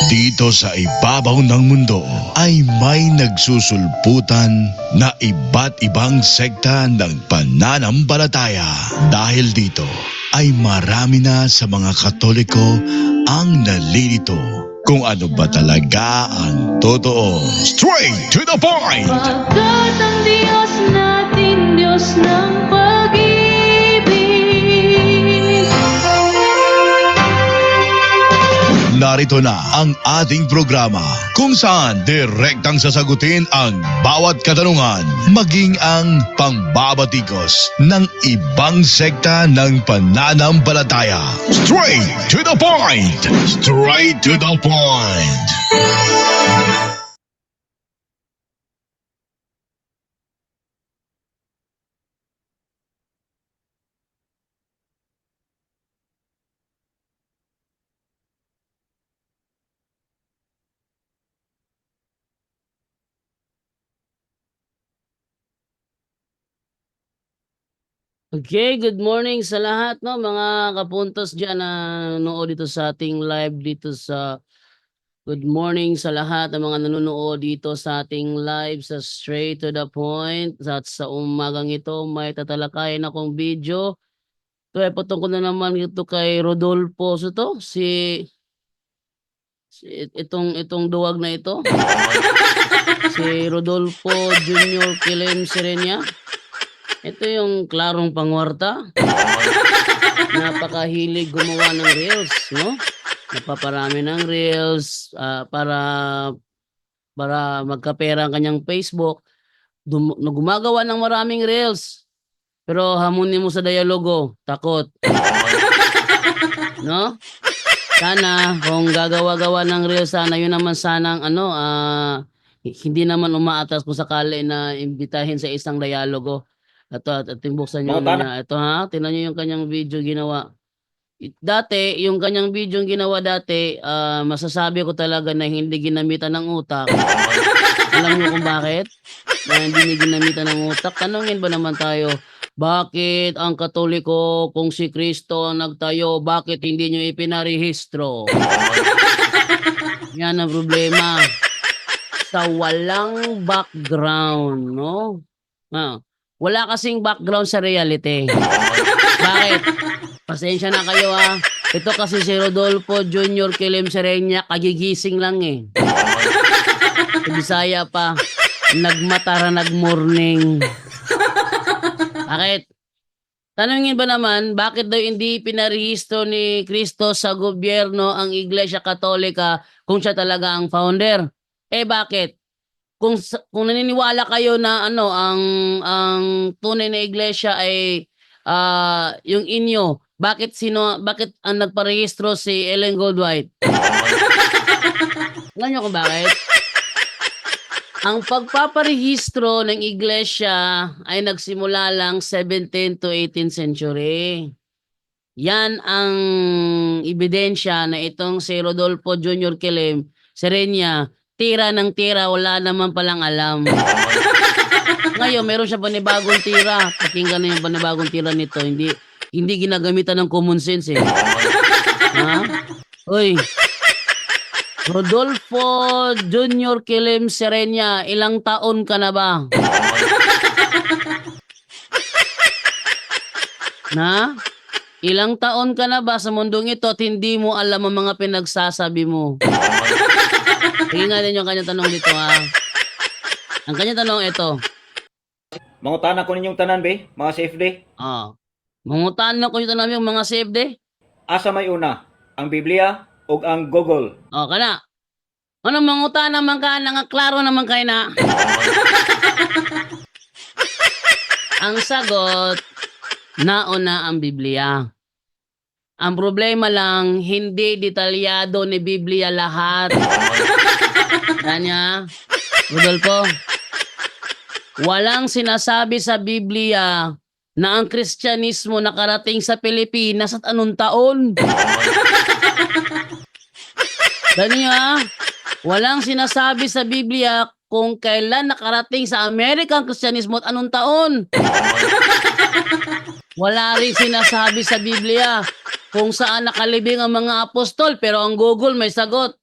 Dito sa ibabaw ng mundo ay may nagsusulputan na iba't ibang sekta ng pananampalataya. Dahil dito ay marami na sa mga Katoliko ang nalilito kung ano ba talaga ang totoo. Straight to the point! Pagkat ang Diyos natin, Diyos ng pag-ibig. Narito na ang ating programa kung saan direktang sasagutin ang bawat katanungan, maging ang pangbabatikos ng ibang sekta ng pananampalataya. Straight to the point! Straight to the point! Okay, good morning sa lahat, no, mga kapuntos diyan na nanonood dito sa ating live dito sa good morning sa lahat ng mga nanonood dito sa ating live sa Straight to the Point. At sa umagang ito may tatalakayin akong video. Ito ay patungkol na naman ito kay Rodolfo Soto, itong duwag na ito. Si Rodolfo Junior Kilem Serenia. Ito yung klarong pangwarta. Napakahilig gumawa ng reels, no? Napaparami ng reels para magkapera ang kanyang Facebook. Gumagawa ng maraming reels. Pero hamunin mo sa dialogo, takot. No? Sana kung gagawa-gawa ng reels, sana yun naman sanang hindi naman umaatas kung sakali na imbitahin sa isang dialogo. At buksan nyo niya. Ito ha, tingnan nyo yung kanyang video ginawa. Dati, yung kanyang video ginawa dati, masasabi ko talaga na hindi ginamitan ng utak. Alam nyo kung bakit? Na hindi niya ginamitan ng utak. Tanungin ba naman tayo, bakit ang Katoliko kung si Kristo ang nagtayo, bakit hindi nyo ipinarehistro? Yan ang problema. Sa walang background, no? Wala kasing background sa reality. Bakit? Pasensya na kayo ha. Ito kasi si Rodolfo Junior Kilem Serenia, kagigising lang eh. Sa Bisaya pa, nagmatara nagmorning. Bakit? Tanungin ba naman, bakit daw hindi pinarehistro ni Kristo sa gobyerno ang Iglesia Katolika kung siya talaga ang founder? Bakit? Kung naniniwala kayo na ang tunay na iglesia ay yung inyo, bakit ang nagparehistro si Ellen Goldwhite? Alam niyo kung bakit? Ang pagpaparehistro ng iglesia ay nagsimula lang 17th to 18th century. Yan ang ebidensya na itong si Rodolfo Junior Kilem Serenia, tira ng tira, wala naman palang alam. Ngayon, meron siya panibagong tira. Pakinggan na yung panibagong tira nito. Hindi ginagamitan ng common sense eh. Ha? Uy, Rodolfo Junior Kilem Serenia, ilang taon ka na ba? Na? Ilang taon ka na ba sa mundong ito at hindi mo alam ang mga pinagsasabi mo? Tingnan din yung kanyang tanong dito ha. Ang kanyang tanong ito. Mangutana ko ninyong tanan be, mga CFD. Mangutana ko yung tanong yung mga CFD. Asa may una, ang Biblia o ang Google? Kana. Ano mangutana man ka, klaro naman kayo na. Ang sagot, nauna ang Biblia. Ang problema lang, hindi detalyado ni Biblia lahat. Kanya, Rodolfo, walang sinasabi sa Biblia na ang Kristyanismo nakarating sa Pilipinas at anong taon. Kanya, walang sinasabi sa Biblia kung kailan nakarating sa Amerika ang Kristyanismo at anong taon. Wala rin sinasabi sa Biblia kung saan nakalibing ang mga apostol, pero ang Google may sagot.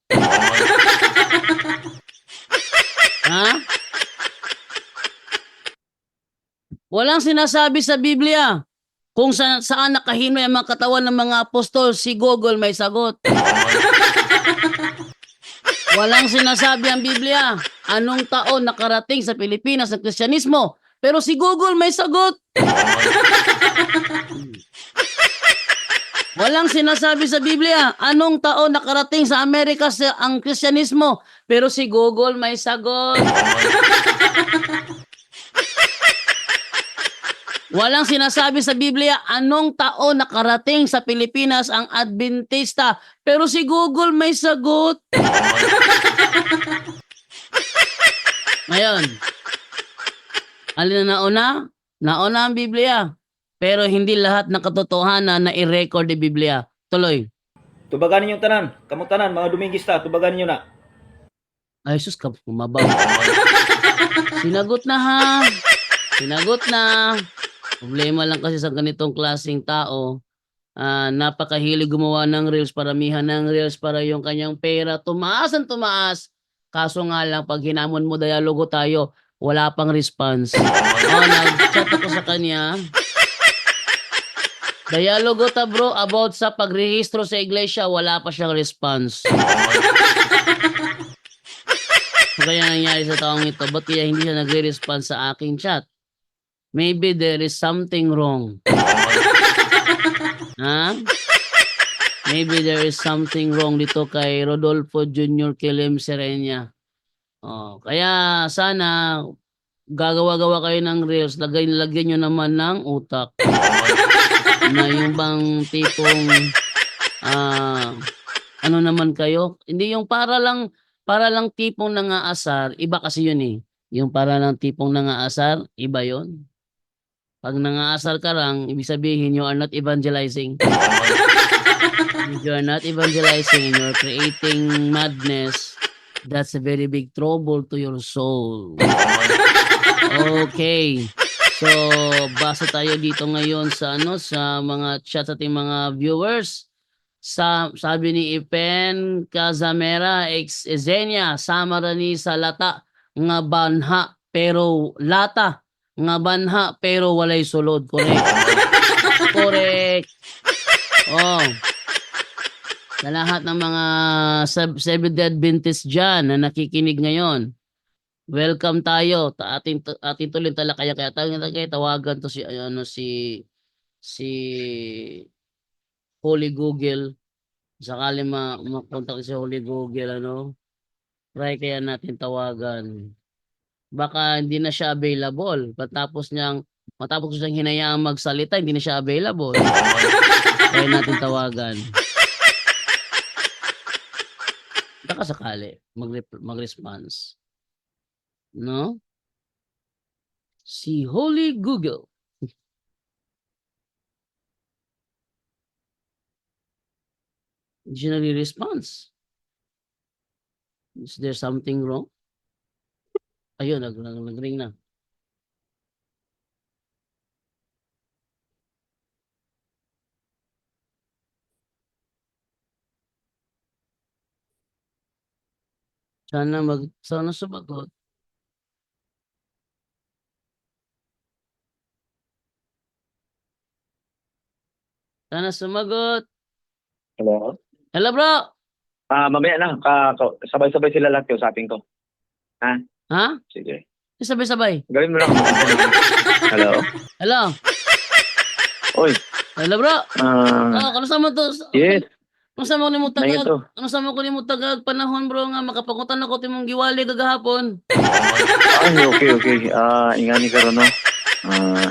Ha? Walang sinasabi sa Biblia kung saan nakahimay ang mga katawan ng mga apostol, si Google may sagot. Walang sinasabi ang Biblia anong taon nakarating sa Pilipinas ang Kristyanismo, pero si Google may sagot. Walang sinasabi sa Biblia anong taon nakarating sa Amerika ang Kristyanismo, pero si Google may sagot. Walang sinasabi sa Biblia anong taon nakarating sa Pilipinas ang Adventista, pero si Google may sagot. Ngayon, alin na nauna? Nauna ang Biblia. Pero hindi lahat ng katotohanan na i-record ng Biblia. Tuloy. Tubagan ninyong tanan, kamong tanan mga Dumingista, tubagan ninyo na. Ay, sus, kumabaw. Sinagot na ha. Sinagot na. Problema lang kasi sa ganitong klaseng tao, napakahilig gumawa ng reels, paramihan ng reels para yung kanyang pera tumaas ang tumaas. Kaso nga lang, pag hinamon mo dialogo tayo, wala pang response. Nag-chat ako sa kanya. Dialogo ta bro about sa pagrehistro sa iglesia, wala pa siyang response. Kaya nangyari sa taong ito, ba't kaya hindi siya nagre-response sa aking chat? Maybe there is something wrong. Ha? Maybe there is something wrong dito kay Rodolfo Jr. Kilim Serenia. Kaya sana gagawa-gawa kayo ng reels, lagyan nyo naman ng utak. Na yung bang tipong ano naman kayo? Hindi yung para lang tipong nangaasar, iba kasi yun eh. Yung para lang tipong nangaasar, iba yun. Pag nangaasar ka lang, ibig sabihin you are not evangelizing. If you are not evangelizing and you're creating madness, that's a very big trouble to your soul. Okay. So, basa tayo dito ngayon sa sa mga chat sa ating mga viewers. Sabi ni Ipen Cazamera ex Ezenia, samarani sa lata nga banha pero lata nga banha pero walay sulod. Correct. Correct. Sa lahat ng mga Seventh-day Adventist dyan na nakikinig ngayon, welcome tayo. Ating tuloy talakaya kaya tawagan to si Holy Google. Sakali makontak si Holy Google try kaya natin tawagan. Baka hindi na siya available. Matapos ko siyang hinayaang magsalita, hindi na siya available. Kaya natin tawagan. Baka sakali mag-response. No? Si Holy Google. Hindi siya nagre-response. Is there something wrong? Ayun, nag-ring na. Sana sumagot. Sana sumagot. Hello? Hello bro. Mamaya na. Sabay-sabay sila lahat yung usapin ko. Ha? Ha? Sige. Sabay-sabay. Gawin mo lang. Hello? Hello. Oy. Hello bro. Kamusta mo to? Yes. Kamusta mo nimo Ngayon tagag? to. Kamusta mo nimo tagag panahon bro nga makapakutan ako timong giwali kagahapon. Ay, okay. Ingani ka ron, no?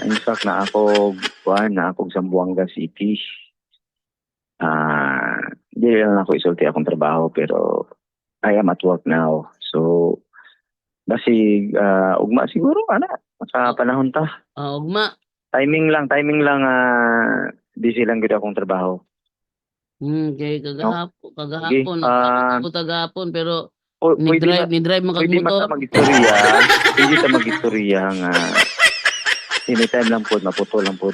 In fact, na ako Zamboanga City. Hindi lang ako isulti akong trabaho, pero I am at work now. So, basig, ugma siguro, sa panahon ta. Ugma. Timing lang, busy lang gid akong trabaho. Okay, kagahapon. Sige, Kagahapon, pero pwede ni-drive mo kag Pwede motor. mag-istorya nga anytime lang po, maputol lang po.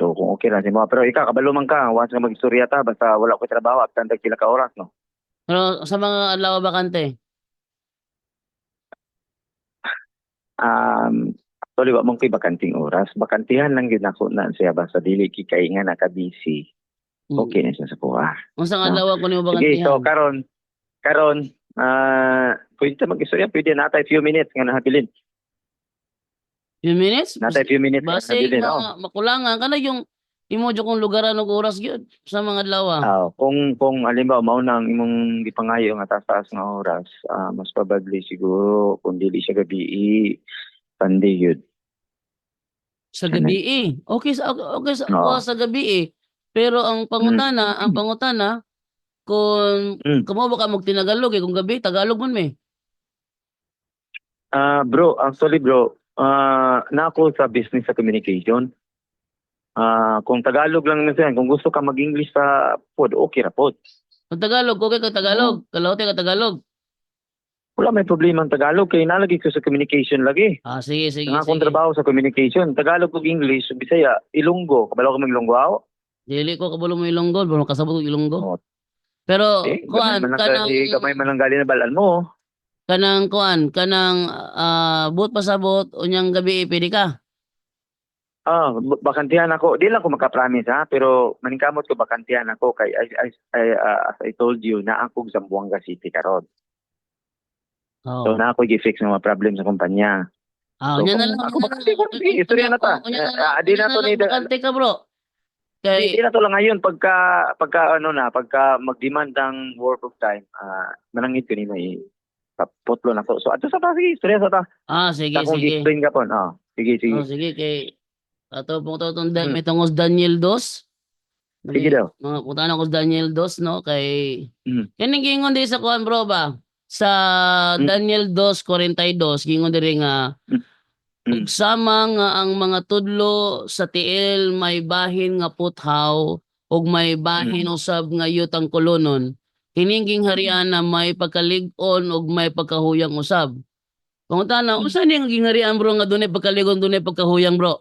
So kung okay lang si mo, pero ikaw kabalo man ka, once nga mag-istorya ta basta wala ko trabaho at tandag sila ka oras, no. Pero sa mga adlaw bakante. Actually, wa mong ko'y bakanting oras. Bakantihan lang yun ako na siya basta dili kay nga naka-busy. Okay na siya sa kuha. Unsang No. adlaw ko nimo Sige, so bakantihan? karon, pwede mag-istorya, pwede natay few minutes nga nahabilin. Few minutes? Natay few minutes nga Base nahabilin. nga makulangan kana yung imo jud kung lugaran ug oras gyud sa mga adlaw. Kung alimbawa mao nang imong gipangayo nga taas-taas nga oras, mas probably siguro kung dili siya gabi Sunday yun. Sa gabi Okay sa Oo. sa gabi Pero ang pangutana kung Mm. kamo ba ka magtinagalog kung gabi Tagalog man me. Bro, actually bro, na ako sa business sa communication. Kung Tagalog lang na siya, kung gusto ka mag-English sa pod, okay ra pod. Kung Tagalog okay ka Tagalog, kalaote ka Tagalog. Wala may problema ang Tagalog kay nalagi ko sa communication lagi. Sige. Ang akong trabaho sa communication, Tagalog ug English, Bisaya, Ilonggo, kabalo ka mag-Ilonggo aw? Dili ko kabalo mo Ilonggo, bro kasabot ko Ilonggo. Oo. Pero Gamay man lang gali na balan mo. kanang buot pasabot unyang gabi pwede ka. Bakantihan ako. Di lang ko makapromise ha, pero maningkamot ko bakantihan ako kay as I told you na ako sa Zamboanga City karon. So na ako gi-fix ng mga problem sa kumpanya. So, Unya na lang. ako bakante ko sige, istorya na ta. Di na to ni bakante ka bro. di Kay na to lang ngayon pagka mag-demand ng work of time, manangit ko ni may potlo na ko. So ato sa ta sige, istorya sa ta. sige. Akong gi-explain ka po. Sige. Sige kay ato pong may tungos Daniel 2. Sige daw. Mga putana ko sa Daniel 2 no kay kining gingon di sa kuan bro ba sa Daniel 2:42 gingon diri nga ug sama nga ang mga tudlo sa tiil may bahin nga puthaw ug may bahin usab nga yutang kolonon kining gingharian na may pagkalig-on ug may pagkahuyang usab. Pangutana unsa ni nga gingharian bro nga dunay pagkalig-on dunay pagkahuyang bro?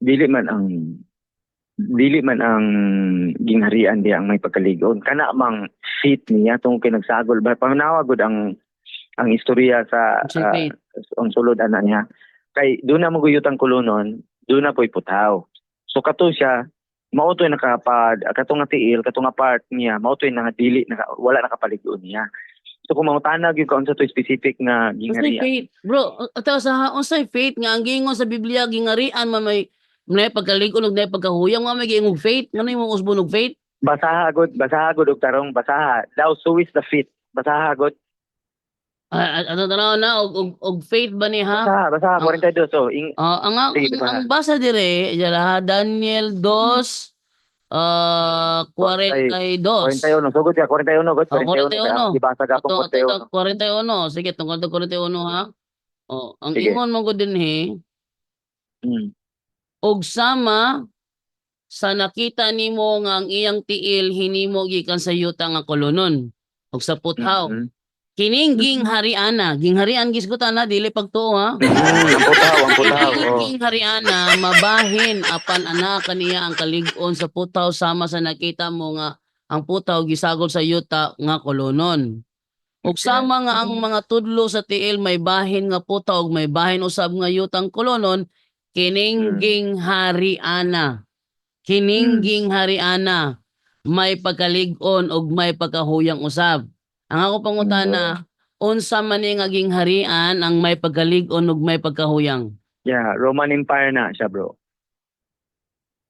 dili man ang gingharian diya ang may pagkaligon kana mang fit niya tungod kay nagsagol ba pananawa gud ang istorya sa ang sulod ana niya kay do na maguyutang kolonon do na poy putaw so kato siya mao toy katong nga tiil katong nga part niya mao toy wala nakapaligon niya. So kung mangutanag yung kaunsa to specific nga gingharian. Faith, bro. Ato sa unsay faith nga ang gingon sa Biblia gingharian may pagkalig-on ug may pagkahuyang may giingog faith. Ngano imong usbon og faith? Basaha gud og tarong basaha. Thou so is the faith. Basaha gud. Ato tanaw na og faith ba ni ha? Basaha 42 so ang basa dire Daniel 2 42. 41. Sugod ka 41 gud. 41. Ibasa ka po 41. 41. Sige tungkol sa 41 ha. Ang Sige. ingon mo gud dinhi og sama sa nakita nimo nga ang iyang tiil hinimo gikan sa yuta nga kolonon ug sa puthaw. Kining gingharian gisgutan na dili pagtuo ha. Ang putaw. Ginghariana mabahin apan ana kaniya ang kalig-on sa putaw sama sa nakita mo nga ang putaw gisagol sa yuta nga kolonon. Ug sama nga ang mga tudlo sa tiil may bahin nga putaw ug may bahin usab nga yutang kolonon kining ginghariana. Kining ginghariana may pagkalig-on ug may pagkahuyang usab. Ang ako pangutana, unsa man ni nga gingharian ang may pagkalig-on ug may pagkahuyang? Yeah, Roman Empire na siya, bro.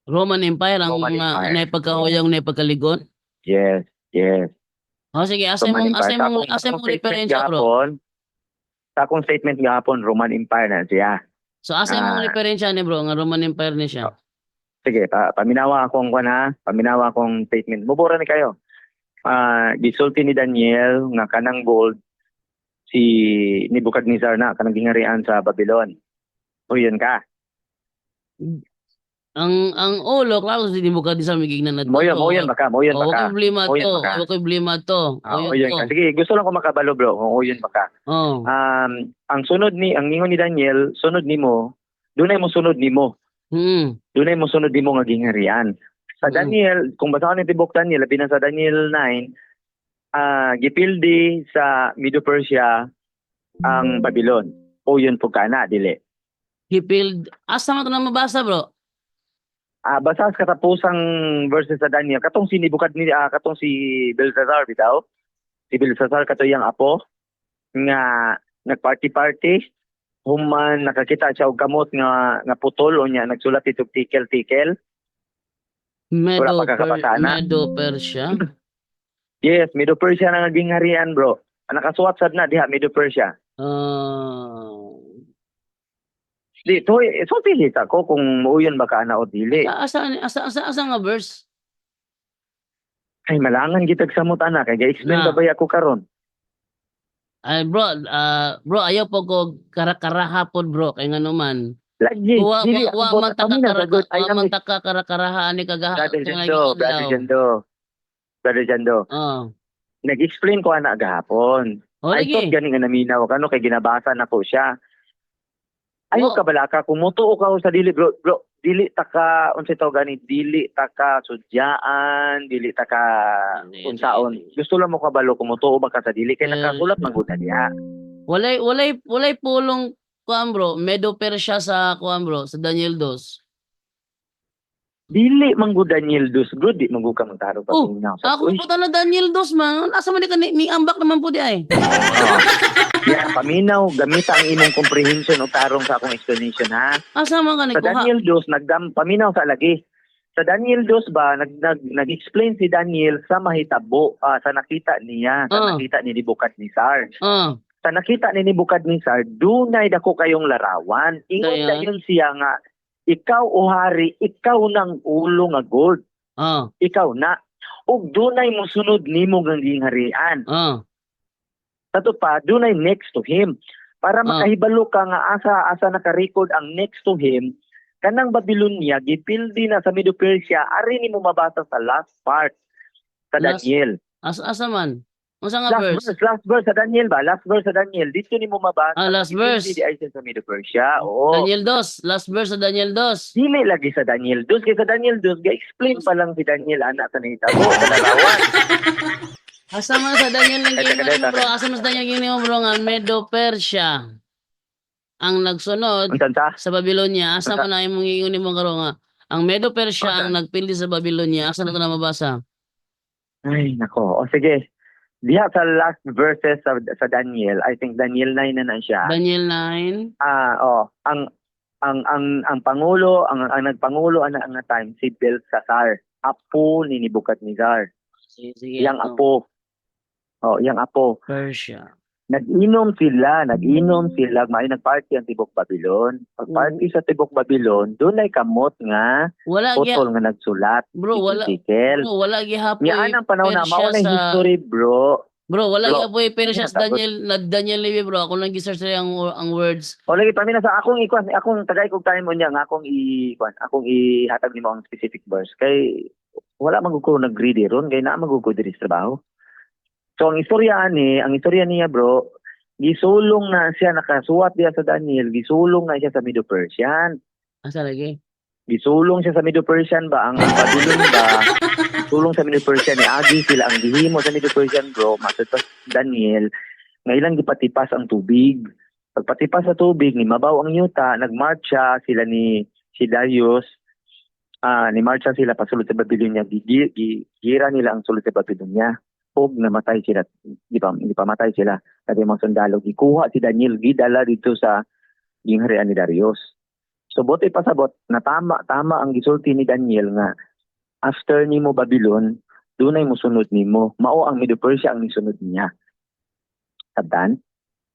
Roman Empire ang Roman Empire. may pagkahuyang na pagkaligon? Yes. Sige, asay mong referensya bro. Sa akong statement gahapon, Roman Empire na siya. So asay mong referensya ni bro nga Roman Empire ni siya? Sige, paminawa akong statement. Mubura ni kayo. Gisulti ni Daniel nga kanang gold si Nebuchadnezzar na kanang gingharian sa Babylon. O yun ka. Ang ulo klaro si Nebuchadnezzar migignan na. Mo yun baka. Ko problema to. O yun ka. Sige, gusto lang ko makabalo bro kung o yun baka. Ang ingon ni Daniel, sunod nimo, dunay mo sunod nimo. Dunay mo sunod nimo nga gingharian. Sa Daniel, kung basahon ni tibok Daniel, labi na sa Daniel 9, gipildi sa Medo Persia ang Babylon. O yun po kana, dili. Gipildi. Asa man ito na mabasa, bro? Basta sa katapusang verses sa Daniel, katong katong si Belshazzar bitaw. Si Belshazzar kato yang apo nga nagparty-party, human nakakita siya og kamot nga putol o nya nagsulat itong tikel-tikel. Wala pa kakabasa na. Medo Persia. Yes, Medo Persia na naging harian, bro. Nakasuwat sad na diha Medo Persia. Di to so pilit ako kung muuyon ba ka na o dili. Asa nga verse? Ay malangan gitag samot ana kay ga-explain Na. ba ako karon. Ay bro, ayaw po ko karakaraha pod bro kay nga naman. Lagi Wa dili man taka karakaraha ani Brother Jando. Oh. Nag-explain ko ana gahapon. I thought gani nga naminaw kano kay ginabasa na po siya. Ayaw ka balaka kung mutuo ka sa dili bro, dili taka unsa taw gani dili taka sudyaan, dili taka unsaon. Gusto lang mo kabalo kung mutuo ba ka sa dili kay nakasulat man gud diha. Walay pulong kuan bro, Medo Persia sa kuan bro, sa Daniel 2. Dili man gud Daniel 2 good di magud ka magtaro pa tingnan sa. Ako po na Daniel 2 man. Asa man di ka ni ambak naman po di ay. Yeah, paminaw gamita ang imong comprehension o tarong sa akong explanation ha. Asa man ka ni Sa Daniel 2 paminaw sa lagi. Sa Daniel 2 ba nag-explain si Daniel sa mahitabo sa nakita niya, sa nakita ni Nebukadnezar. Sa nakita ni Nebukadnezar, dunay dako kayong larawan. Ingon dayon siya nga ikaw o hari, ikaw nang ulo nga gold. Ikaw na. Ug dunay mosunod nimo nga gingharian. Sato pa, dunay next to him. Para makahibalo ka nga asa naka-record ang next to him, kanang Babylonia gipildi na sa Medo Persia, ari nimo mabasa sa last part sa Daniel. Asa man? Unsa nga verse? Last verse sa Daniel ba? Last verse sa Daniel. Dito nimo mabasa. Last verse. Di ay sa Medo Persia. Oo. Daniel 2. Last verse sa Daniel 2. Dili lagi sa Daniel 2. Kaya sa Daniel 2, ga-explain pa lang si Daniel anak sa nahitabo sa larawan. Asa man sa Daniel ng gini mo bro? Asa man sa Daniel gini mo bro nga Medo Persia ang nagsunod sa Babylonia. Asa man na imong giinguni mo karon nga ang Medo Persia ang nagpildi sa Babylonia. Asa na to na mabasa? Ay nako. O sige. Diha sa last verses sa Daniel, I think Daniel 9 na siya. Daniel 9. Ang pangulo, ang nagpangulo ana nga time si Belshazzar, apo ni Nebukadnezar. Sige. Yang apo. Yang apo. Persia. Nag-inom sila, may nagparty ang tibok Babylon. Pag-party sa tibok Babylon, doon ay kamot nga, putol nga nagsulat. Bro, wala gihapon. Yan ang panahon na, mauna history, bro. Bro, wala gihapon Persia sa Daniel Levy, bro. Ako lang gi-search ang words. O lagi pamina sa akong tagay kog time mo niya nga akong ihatag nimo ang specific verse kay wala magugko nag-ready ron kay naa magugko diri sa trabaho. So ang istorya niya bro, gisulong na siya nakasuwat diya sa Daniel, gisulong na siya sa Medo Persian. Asa lagi? Gisulong siya sa Medo Persian ba ang Babylon ba? Sulong sa Medo Persian ni Agi sila ang gihimo sa Medo Persian bro, masatas Daniel nga ilang gipatipas ang tubig. Pagpatipas sa tubig ni mabaw ang yuta, nagmarcha sila ni si Darius. Ni marcha sila pasulod sa Babylonia, gira nila ang sulod sa Babylonia. Og namatay sila, di pa matay sila. Kasi mga sundalo, gikuha si Daniel, gidala dito sa gingharian ni Darius. So buti pasabot, na tama ang gisulti ni Daniel nga, after nimo Babylon, dunay mo sunod nimo. Mao ang Medo Persia ang nisunod niya. Sabdan?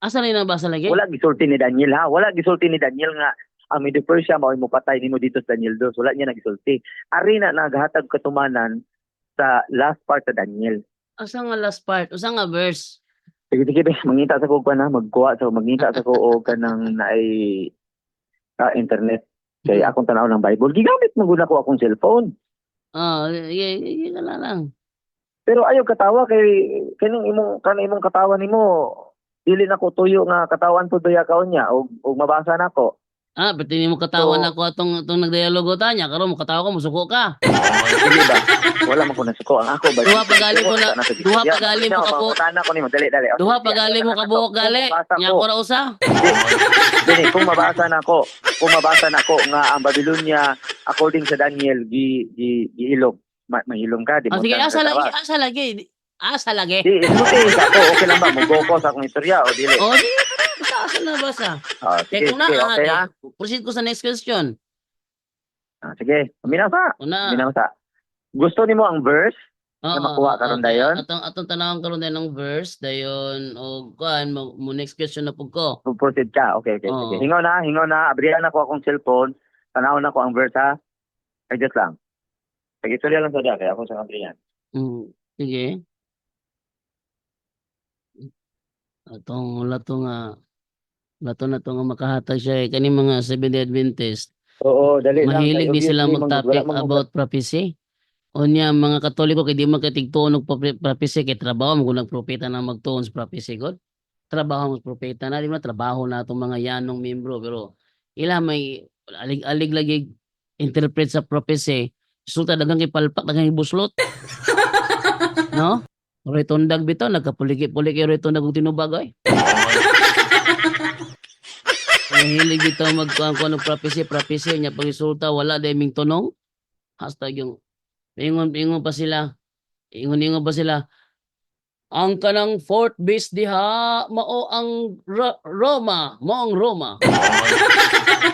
Asa rin nabasa lagi? Wala gisulti ni Daniel ha. Wala gisulti ni Daniel nga, ang Medo Persia, mao'y mo patay nimo dito sa Daniel 2. Wala niya nagisulti. Ari na naghatag katumanan sa last part sa Daniel. Asa nga last part? Asa nga verse? Sige, mangita sa ko ka na, mangita sa ko o ka ng naay internet. Kaya akong tanaw ng Bible, gigamit mo guna ko akong cellphone. Ka lang. Pero ayaw katawa kay kaning imong katawan nimo, dili na ko tuyo nga katawan pud baya kaon niya og mabasa nako. Ba't hindi mo katawan So- ako atong nagdialogo tanya karon mo katawa ko musuko ka. Dili ba? Wala man ko nasuko ang ako ba. Duha pagali mo na- duha pagali mo ka po- Tana ko nimo dali. Duha pagali mo kabuok gali. Nya ko ra usa. Dili kung mabasa na ko nga ang Babylonia according sa Daniel gihilom. Mahilom ka di mo. Sige, asa lagi. Di, okay ako. Okay lang ba? Mugo sa akong istorya o dili? O, di, asa na basa. Sige, Kung na, okay ha? proceed ko sa next question. Sige, minasa. Una, Gusto nimo ang verse? na makuha karon dayon? Atong tanawon karon dayon ng verse dayon o kuan mo next question na pud ko. Proceed ka. Okay. Oo. Sige. Hingaw na. Abrihan ako akong cellphone. Tanawon ako ang verse ha. Adjust lang. Pag-istorya lang sa kaya ako sa abrihan. Sige. Atong lato na to nga makahatag siya kani mga Seventh-day Adventist. Oo, dali lang. Mahilig Kay di sila obviously, mag-topic wala mang- about prophecy. Unya mga Katoliko kay di man katigtuon og prophecy kay trabaho mo kung propeta na magtuon sa prophecy god. Trabaho mo propeta na di man trabaho na atong mga yanong membro pero ila may alig lagi interpret sa prophecy. Resulta daghang ipalpak daghang ibuslot. No? Roy tundag bitaw nagkapuliki-puliki roy tundag og tinubag ay. Mahilig bitaw magkuan ko ng prophecy nya pag resulta wala day ming tunong. Hashtag yung ingon pa sila. Ingon pa sila. Ang kanang fourth beast diha mao ang Roma, mao ang Roma.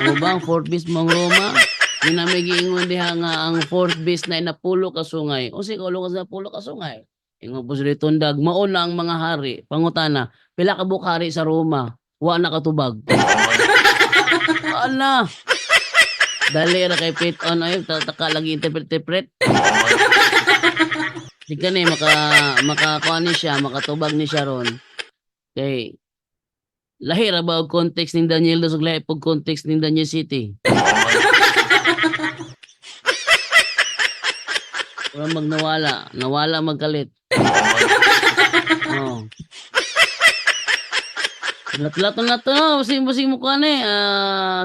Ano ba ang fourth beast mao ang Roma? Ginamigiingon diha nga ang fourth beast na inapulo ka sungay. O sige ulo ka sa pulo ka sungay. Ingon po sila tundag, mao na ang mga hari. Pangutana, pila ka bukhari sa Roma, wa na katubag. Ala. Dali ra kay pit on ay taka lagi interpret. Di ka ni makakuha ni siya, makatubag ni siya ron. Kay lahi ra ba og context ning Daniel dos ug lahi pag context ning Daniel City. Wala nawala magkalit. Oh. Lato na to, busing mo ko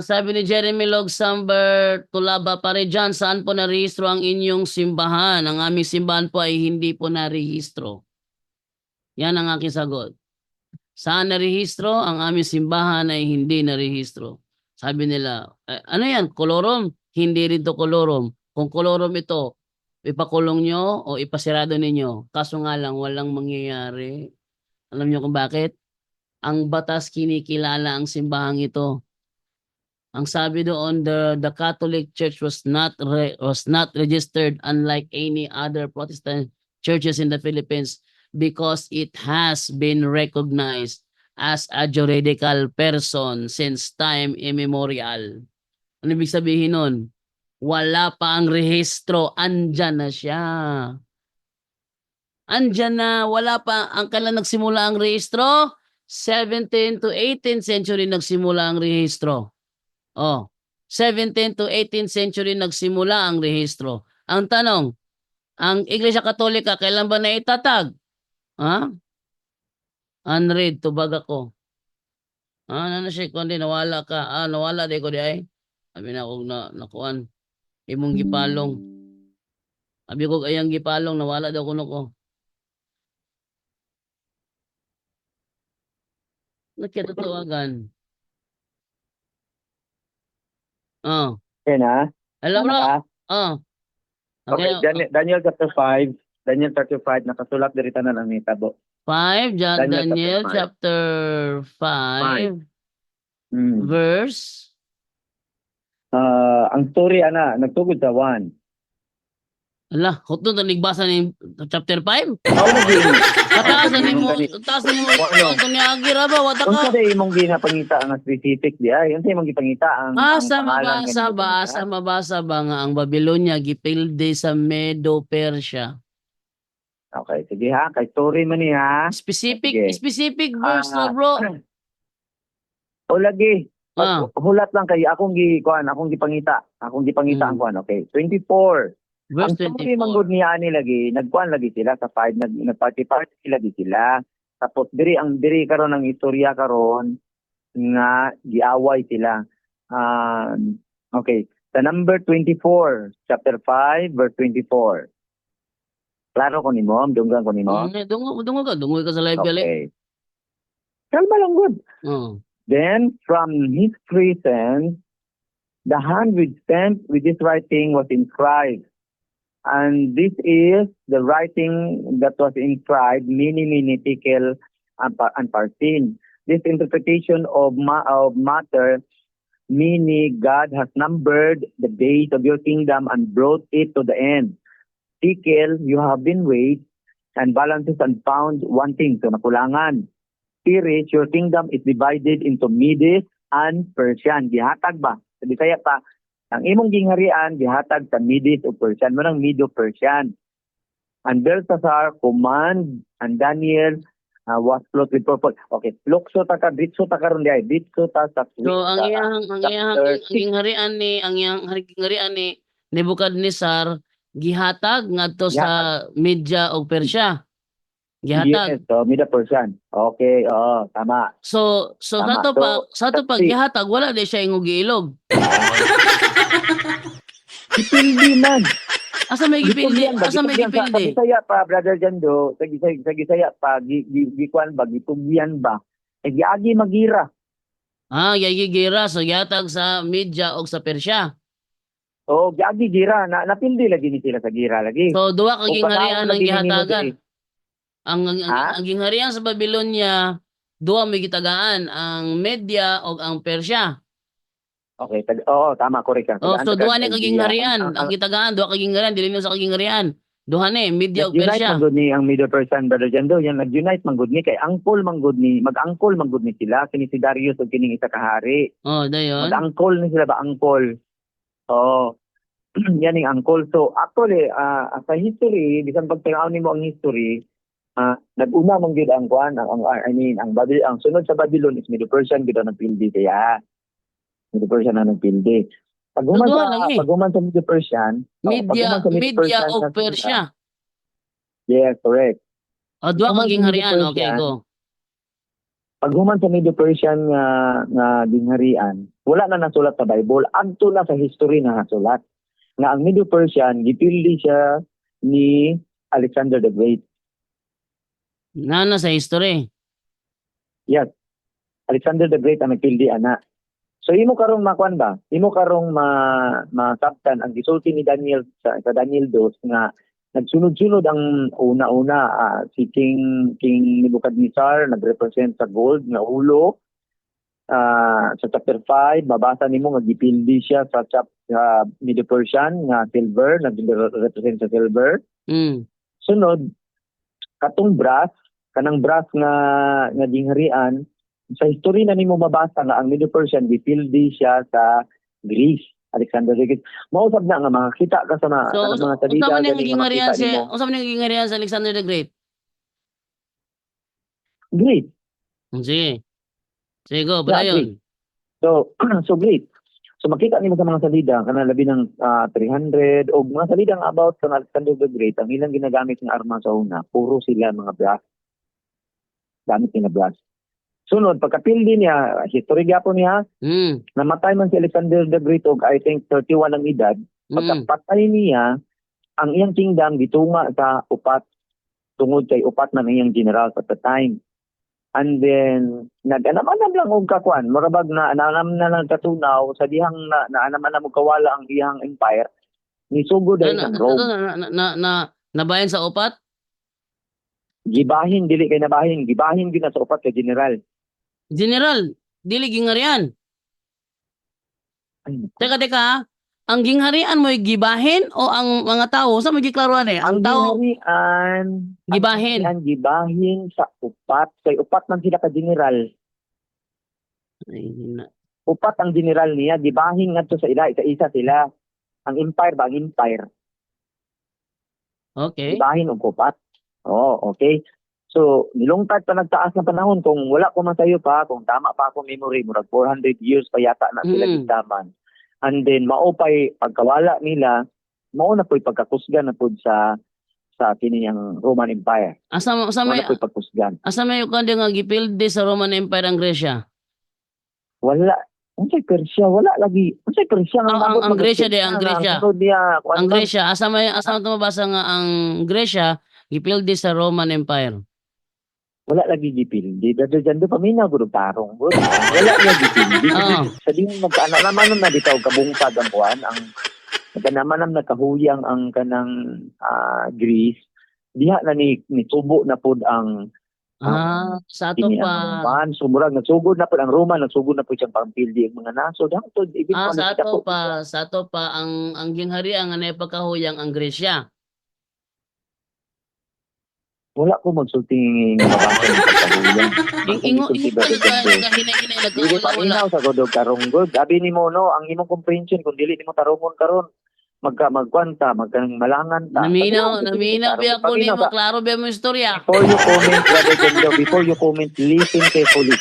sabi ni Jeremy Log Samber Tulaba pare dyan, saan po narehistro ang inyong simbahan? Ang aming simbahan po ay hindi po narehistro. Yan ang aking sagot. Saan narehistro? Ang aming simbahan ay hindi narehistro. Sabi nila, ano yan, kolorom? Hindi rin to kolorom. Kung kolorom ito, ipakulong nyo o ipasirado ninyo. Kaso nga lang, walang mangyayari. Alam nyo kung bakit? Ang batas kinikilala ang simbahang ito. Ang sabi doon, the Catholic Church was not registered unlike any other Protestant churches in the Philippines because it has been recognized as a juridical person since time immemorial. Ano ibig sabihin nun? Wala pa ang rehistro, andyan na siya. Andyan na, wala pa, ang kailan nagsimula ang rehistro? 17th to 18th century nagsimula ang rehistro. 17th to 18th century nagsimula ang rehistro. Ang tanong, ang Iglesia Katolika kailan ba naitatag? Unread, tubag ako. Ano siya, kundi nawala ka. Nawala di ko di ay. Sabi na ako nakuan. Imong gipalong. Sabi ko ayang gipalong, nawala daw kuno ko. Nagkatatawagan. Okay na? Alam mo? Okay, Daniel chapter 5. Daniel chapter 5, nakasulat diri tanan ang mitabo. 5, Daniel chapter chapter 5, verse. Ang story nagtugod sa 1. Ala, hutno na nagbasa ni chapter 5? Taas Taas na mo ito ni Agira ba? Wata Kung ka? sa day mong ginapangita ang specific di ay, yung mong gipangita ang Mabasa ba nga ang Babylonia gipilde sa Medo Persia? Okay, sige ha, kay story man ni ha. Specific verse na bro. O lagi. Hulat lang kay akong gipangita ang kuan. Okay, 24. Verse Ang story manggod niya ani lagi, nagkuan lagi sila sa 5, nagparty lagi sila. Tapos diri karon ang istorya karon nga giaway sila. Okay. Sa number 24, chapter 5, verse 24. Klaro ko ni mo? Dunggan ko ni mo? Dungo ka sa live gali. Okay. Kalma lang, good. Oh. Then, from his presence, the hand which stamped with this writing was inscribed. And this is the writing that was inscribed, mini, tikel, and parsin. This interpretation of matter, meaning God has numbered the days of your kingdom and brought it to the end. Tikel, you have been weighed, and balances and found wanting, so nakulangan. Spirit, your kingdom is divided into Medes and Persian. Gihatag ba? Sa Bisaya pa, ang imong gingharian, gihatag sa Medes o Persian. Manang Medo-Persian. And Belshazzar command, and Daniel was clothed with purple. Okay, lukso ta ka, ditso ta karon diay, ditso ta sa So ang iyang gingharian ni Nebukadnezar gihatag ngadto sa Media o Persya. Gihatag. Yes, so Medo-Persian. Okay, oo, tama. So Tama. sa to pag kasi- gihatag wala di siya ingog giilog. Ipildi man. Asa may gipildi? Gitugyan ba? Asa may Gitugyan sa gipildi? Bisaya pa, Brother Jando, sa Bisaya pa, gikuan ba, gitugyan ba? Giagi magira. Yagi gira so gihatag sa Media o sa Persya. O, giagi gira. Napildi lagi ni sila sa gira lagi. So duwa ka O, gingharian panahon ang lagi ni Nino gihatagan. diri. Ang gingharian sa Babylonia duwa may gitagaan ang Media o ang Persya. Okay, oo, tama, correct ka. Oh, so duha ni Ang- kagingharian. ang- Ang gitagaan duha kagingharian dili sa kagingharian. Duha ni Media o Nag-unite Persya. man gud ni ang Medo-Persian, Brother Jando. Yan, nag-unite man gud ni kay angkol man gud ni, mag-angkol man gud ni sila. Kini si Darius o kining isa ka hari. Oh, dayon. Mag-angkol ni sila ba? Angkol. Oo. Yan yung angkol. So, actually, sa history, bisan pagtingaw nimo ang history, nag-una mong gid ang kuan, ang sunod sa Babylon is Medo-Persian gid ang nagpildi kaya. Medo-Persian ang nagpildi. Paghuman Duha sa lagi. Medo-Persian, Media o sa- Persya. Yes, correct. O duha Paghuman ka sa gingharian. Medo-Persian, Okay, go. Paghuman sa Medo-Persian nga gingharian, wala na nasulat sa Bible, adto na sa history na nasulat. Nga ang Medo-Persian gipildi siya ni Alexander the Great. Nana sa history. Yes. Alexander the Great ang nagpildi ana. So imo karong makuan ba? Imo karong masabtan ang gisulti ni Daniel sa Daniel 2 nga nagsunod-sunod ang una-una si King Nebuchadnezzar nagrepresent sa gold na ulo. Sa chapter 5 mabasa nimo nga gipildi siya sa Medo-Persian nga silver, nagrepresent sa silver. Mm. Sunod katong brass, kanang brass nga gingharian, sa history na nimo mabasa nga ang Medo-Persian gipildi siya sa Greece. Alexander the Great. Mausap na nga makakita ka sa mga So, mga salida unsa man yung galing gingharian makita nimo. unsa man yung gingharian sa Alexander the Great? Great. Sige. Sige, go. Yeah, Padayon. So so great. So makita nimo sa mga salida kana labi ng 300 o mga salida nga about sa Alexander the Great, ang ilang ginagamit nga arma sa una, puro sila mga brass. Gamit nila brass. Sunod, pagkapildi niya, history gyapon niya, Mm. namatay man si Alexander the Great og I think 31 ang edad. Mm. Pagkapatay niya, ang iyang kingdom gitunga sa upat tungod kay upat man ang iyang general at the time. And then nag-anam-anam lang og kakuan, murabag na anam na lang katunaw sa dihang naanam-anam og kawala ang dihang empire. Nisugod dahil ng Rome. Nabayan sa upat? Gibahin dili kay nabahin, gibahin gyud na sa upat kay general. General, dili gingharian. Ay, Teka ha. Ang gingharian mo gibahin o ang mga tao sa magiklaruan eh? Ang tao gingharian gibahin. ang gibahin sa upat kay upat man sila ka general. Ay, Upat ang general niya, gibahin ngadto sa ila, isa sila. Ang empire ba, ang empire. Okay. Gibahin og upat. Oh, okay. So, nilungtad pa nagtaas na panahon kung wala ko man sayo pa, kung tama pa ako memory, murag 400 years pa yata na sila gitaman. And then maupay pagkawala nila, mao na po'y pagkakusgan na pod sa kiniyang Roman Empire. Asa Mao may na po'y pagkusgan. asa may ukande nga gipildi sa Roman Empire ang Gresya? Wala Unsay Persia wala lagi. Unsay Persia nga nabot ang mga Gresya Persia ang nga, Gresya. sunod niya, kuwan Ang man. Gresya, asa mo mabasa nga ang Gresya gipildi sa Roman Empire. Wala lagi gipildi. Dado dyan do paminaw gud og tarong. Gud. Wala niya gipildi. Oo. Sa din nagkaana naman na bitaw kabungtag ang kuan ang nagkanaman nakahuyang ang kanang Greece. Diha na ni tubo na pod ang Sa ato kini pa. ang Roman. So murag nagsugod na pod ang Roman, nagsugod na pod siyang pampildi ang mga nasod. Hangtod ibig Sa ato pa ang gingharian nga naipagkahuyang ang Gresya. wala ko magsulting nga mabasa ng pagkahuyang. Ingo Ang ka pagsulting nagkahinay-hinay Dili pa nagkawala. inaw sa godog karong good. Sabi ni mo no, ang imong comprehension kung dili nimo tarungon karon magkwanta, magmalangan ta. Naminaw biya ko Paminaw nimo sa- klaro biya mo istorya. Before you comment, Brother Gendo, before you comment, listen carefully.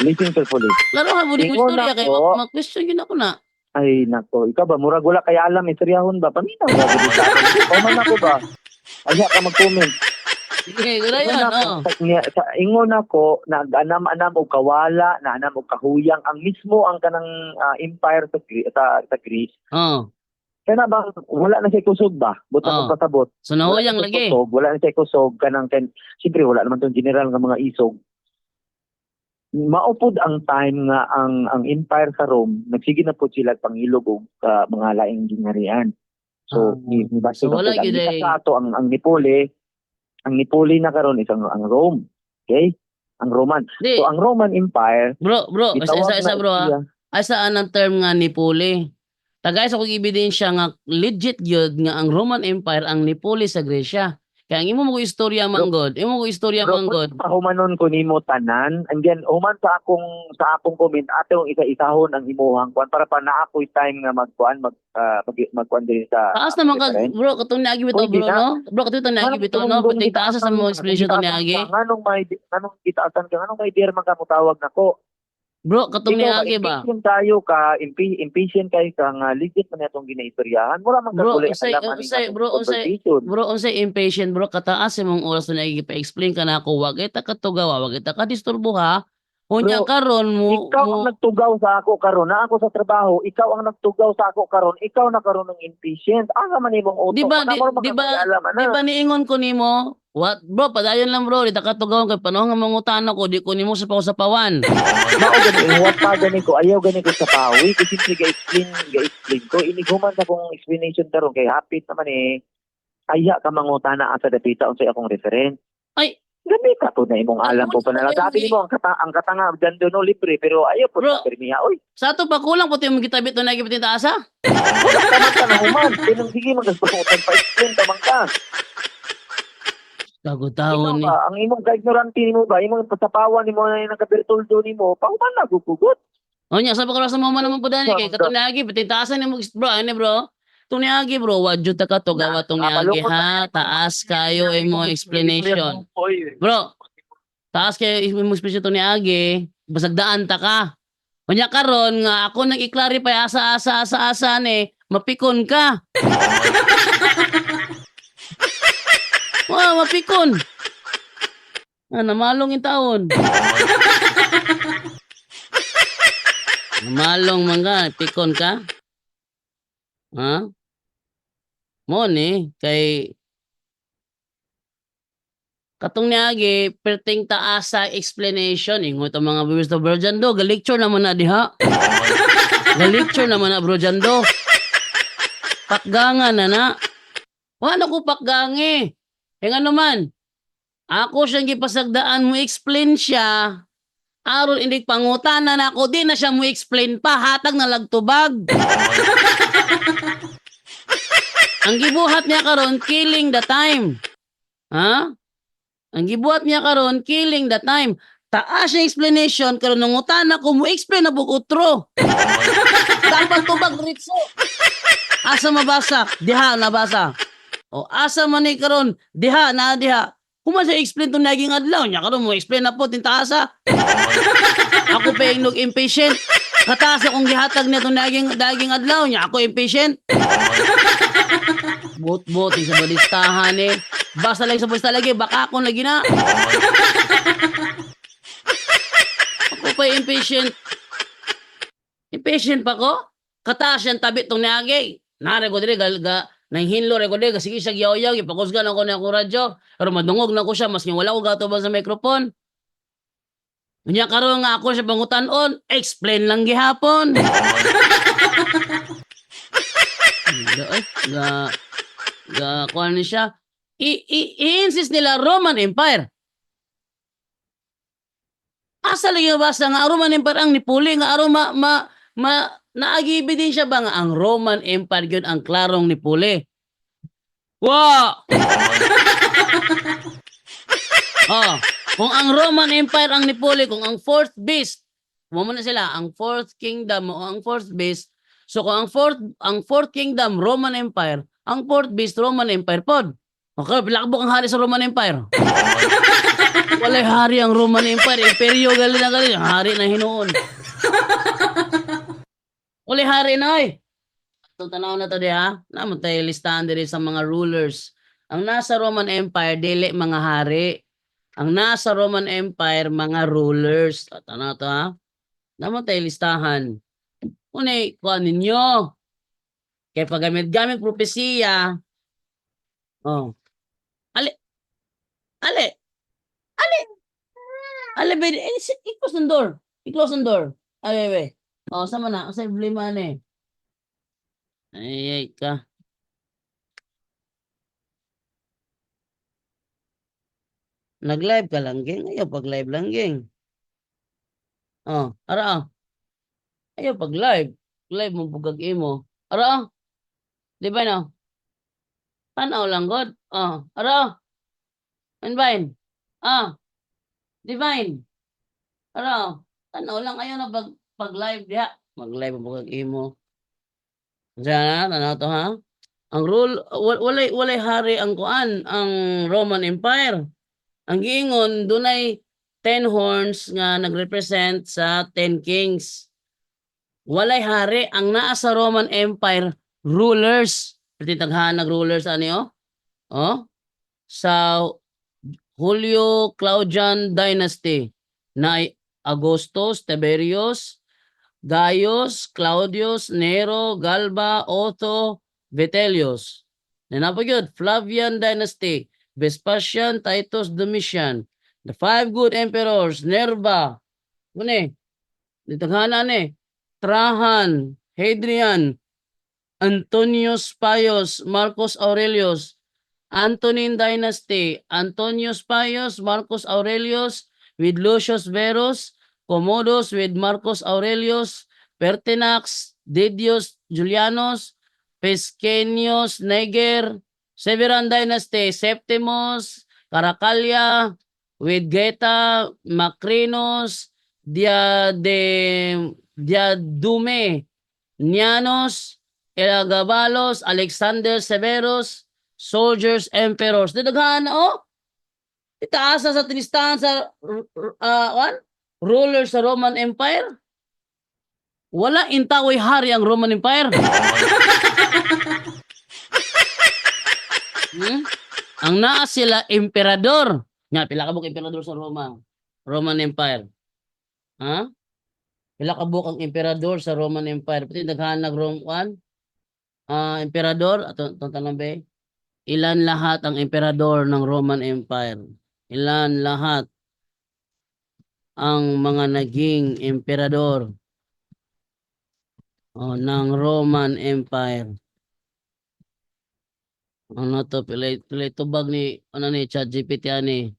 Listen carefully. Klaro ha budi Ingon mo istorya kay ako. mag-question gyud ako na. Ay, nako. Ikaw ba? Murag wala kay alam. Istoryahon ba? Paminaw ba? Paman ako ba? Ay, ka mag-comment. Sige, ganayon, Sa ingon ako, nag-anam-anam o kawala, na-anam o kahuyang, ang mismo ang kanang empire sa Greece. Oh. Kaya na ba, wala na siya kusog ba? Buta Oo. ko patabot. So nahuyang lagi. Wala na siya kusog. Siyempre, wala naman itong general ng mga isog. Maupod ang time nga ang empire sa Rome, nagsige na po sila pangilog og mga laing gingharian. So, So, wala ang gyud ay- sa ato ang Nipoli na karon is ang Rome. Okay? Ang Roman. Di, So, ang Roman Empire, bro, gitawag isa na bro ha. siya. Ay saan ang term nga Nipoli? Tagay sa kong ebidensya nga legit gyud nga ang Roman Empire ang Nipoli sa Gresya. Kaya ang imo mo istorya manggod, Bro, pahumanon ko nimo tanan, and then human sa akong comment atong isa-isahon ang imuhang kuan para pa na ako'y time nga magkuan magkuan din sa Taas naman ka, different. bro, katong niagi bitaw, Uy, bro, no? Bro, katong niagi bitaw, no? Pati taas sa mga explanation to niagi. Nganong kitaasan ka? Nganong may dear man ka mutawag nako? Bro, katong niagi ba? Impatient tayo ka, impatient kay ka nga legit man atong ginaistoryahan. Mura man ka Bro, kulay unsay- alam ani unsay- nga bro, unsay- conversation. Bro, unsay impatient, bro, kataas sa mong oras na niagi pa-explain ka na ako, wag kita katugawa, wag kita kadisturbo ha. Unya Bro, karon mo Ikaw ang nagtugaw sa ako karon, na ako sa trabaho, ikaw ang nagtugaw sa ako karon, ikaw na karon ng impatient. Asa man imong utok? Di ba, Ana mo di ba, makakaalam, ana. di ba niingon ko nimo? What? Bro, padayon lang bro, di ta katugaw kay panahon nga mangutan ako, di ko nimo sa pausapawan. Mao gani, huwag pa gani ko, ayaw gani ko sa pawi, kasi ga-explain ko. Iniguman sa kong explanation karon kay hapit naman aya ka mangutana asa dapita unsay akong reference. Ay, gabi ka po na imong alam po pa na. Sabi nimo ang katanga dyan doon libre, pero ayaw po Bro. sa permiya. Oy, sa ato pa kulang puti mo gitabit to nagi pati taasa. wala ka man ka na human. Pinong sige magkasukutan pa explain ka man ka. Kagutahon ni. Ang imong ka-ignorante nimo ba, imong pasapawan nimo na yung nagkabirtuldo nimo, pauman na gugugot. Onya, sa pagkara sa mama naman po dani kay katong niagi pati taasa ni mo bro, ani bro. Tong niagi bro, wadyo ta ka to gawa tong niagi ha, taas kayo imo explanation. Bro, taas kayo imo explanation to niagi, basagdaan ta ka. Onya karon nga ako nang i-clarify asa ni, mapikon ka. Wow, mapikon. Namalong yung taon. Namalong man ka, pikon ka. Ha? Mo ni, kay katong niagi, perting taas sa explanation. Ingo itong mga viewers to Bro Jando, galecture naman na diha. Galecture naman na Bro Jando. Pakgangan na. Wala ko pakgangi. Ano man, ako siyang gipasagdaan mo explain siya. Aron indik pangutana na ako, di na siya mo explain pa, hatag na lagtubag. Ang gibuhat niya karon killing the time. Ha? Ang gibuhat niya karon killing the time. Taas yung explanation karon nangutana ko mo explain na bukutro. Dapat tubag ritso. Asa mabasa? Diha nabasa. O asa man ni karon diha na diha. Kuma siya explain to naging adlaw niya karon mo explain na po tintaasa. Ako pa yung impatient. Kataas akong gihatag niya to naging adlaw niya ako impatient. Bot-bot sa balistahan Basta lang sa basta lagi baka ako lagi na. Ako pa impatient. Impatient pa ko. Kataas yan tabi tong niagi. Nare ko diri galga nang hinlo re ko diri sige siya giyaw-yaw gipakusgan ako ni akong radyo. Pero madungog na ko siya maski wala ko gatubang sa microphone. Unya karon nga ako siya pangutan-on, explain lang gihapon. Kuha ni siya. I-insist nila Roman Empire. Asa lagi basta nga Roman Empire ang nipuli nga aron naagi ebidensya ba nga ang Roman Empire gyud ang klarong nipuli. Wa! Oh, kung ang Roman Empire ang nipuli, kung ang fourth beast, mo na sila ang fourth kingdom o ang fourth beast. So kung ang fourth kingdom Roman Empire, ang fourth beast Roman Empire pod. Okay, bilakbok ang hari sa Roman Empire. Walay hari ang Roman Empire, imperyo gali na gali, hari na hinuon. Walay hari na ay. Itong tanaw na to di ha, naman tayo listahan diri sa mga rulers. Ang nasa Roman Empire, dili mga hari. Ang nasa Roman Empire, mga rulers. Tanaw to ha. Naman tayo listahan. Unay, kuha ninyo. Kaya paggamit-gamit propesiya, oh. Ali, i-close ang door. I-close ang door. Ay. Oh, sama na. Kasi problema na eh. Ay, ka. Nag-live ka lang, geng. Ayaw pag-live lang, geng. Oh, ara. Ayaw pag-live. Live mo bugag imo. Ara. Di ba no? Tanaw lang, God. Oh, ara. Divine. Divine. Ara. Tanaw lang. Ayaw na pag-live diha. Mag-live mo bugag imo. Diyan na, tanaw to ha? Ang rule, walay hari ang kuan, ang Roman Empire. Ang giingon, dunay 10 horns nga nagrepresent sa 10 kings. Walay hari ang naa sa Roman Empire, rulers. Titaghan nag-rulers ano oh? Sa Julio Claudian Dynasty na Augustus, Tiberius, Gaius, Claudius, Nero, Galba, Otho, Vitellius. Nanapagod, Flavian Dynasty, Vespasian, Titus, Domitian. The 5 good emperors, Nerva, ditaghana ni, Trajan, Hadrian, Antonius Pius, Marcus Aurelius, Antonine Dynasty, Antonius Pius, Marcus Aurelius, with Lucius Verus, Commodus with Marcus Aurelius, Pertinax, Didius Julianus, Pescenius, Niger, Severan Dynasty, Septimus, Caracalla, with Geta, Macrinus, Diadume, Nianos, Elagabalos, Alexander Severus, soldiers, emperors. Didaghan oh. Itaasa sa tinistahan sa ruler sa Roman Empire. Wala intawoy hari ang Roman Empire. Ang naa sila emperador. Nya pila ka buk emperador sa Roman Empire. Ha? Pila ka buk ang emperador sa Roman Empire. Pati daghan nag emperador ato tanong be. Ilan lahat ang emperador ng Roman Empire? Ilan lahat ang mga naging emperador ng Roman Empire? Ano to? Pilay tubag ni ChatGPT ani.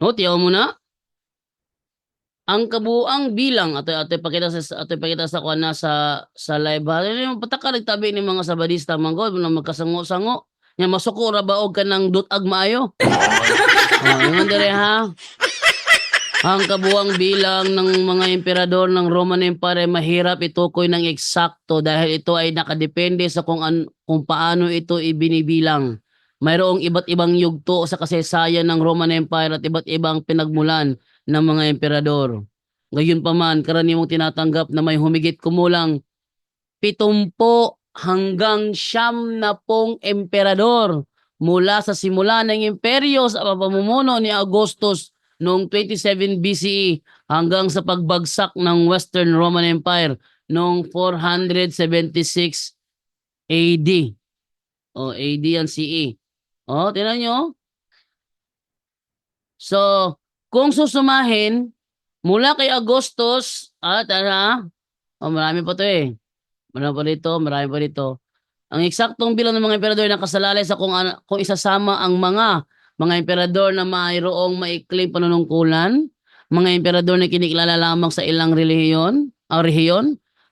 Tiyaw mo na. Ang kabuang bilang ato ipakita sa kuan na sa live ha. Yung pataka nagtabi ni mga sabadista manggod na magkasango-sango. Nya masuko ra ba og kanang dutag maayo. Ingon dire ha. Ang kabuang bilang ng mga emperador ng Roman Empire mahirap itukoy ng eksakto dahil ito ay nakadepende sa kung paano ito ibinibilang. Mayroong iba't ibang yugto sa kasaysayan ng Roman Empire at iba't ibang pinagmulan ng mga emperador. Gayon pa man, karaniwang tinatanggap na may humigit kumulang 70 hanggang 90 emperador mula sa simula ng imperyo sa pamumuno ni Augustus noong 27 BCE hanggang sa pagbagsak ng Western Roman Empire noong 476 AD. O, AD yan CE. O, tingnan nyo. So, kung susumahin, mula kay Augustus, marami pa to eh. Marami pa dito. Ang eksaktong bilang ng mga emperador na kasalalay sa kung isasama ang mga emperador na mayroong maikling panunungkulan, mga emperador na kinikilala lamang sa ilang rehiyon,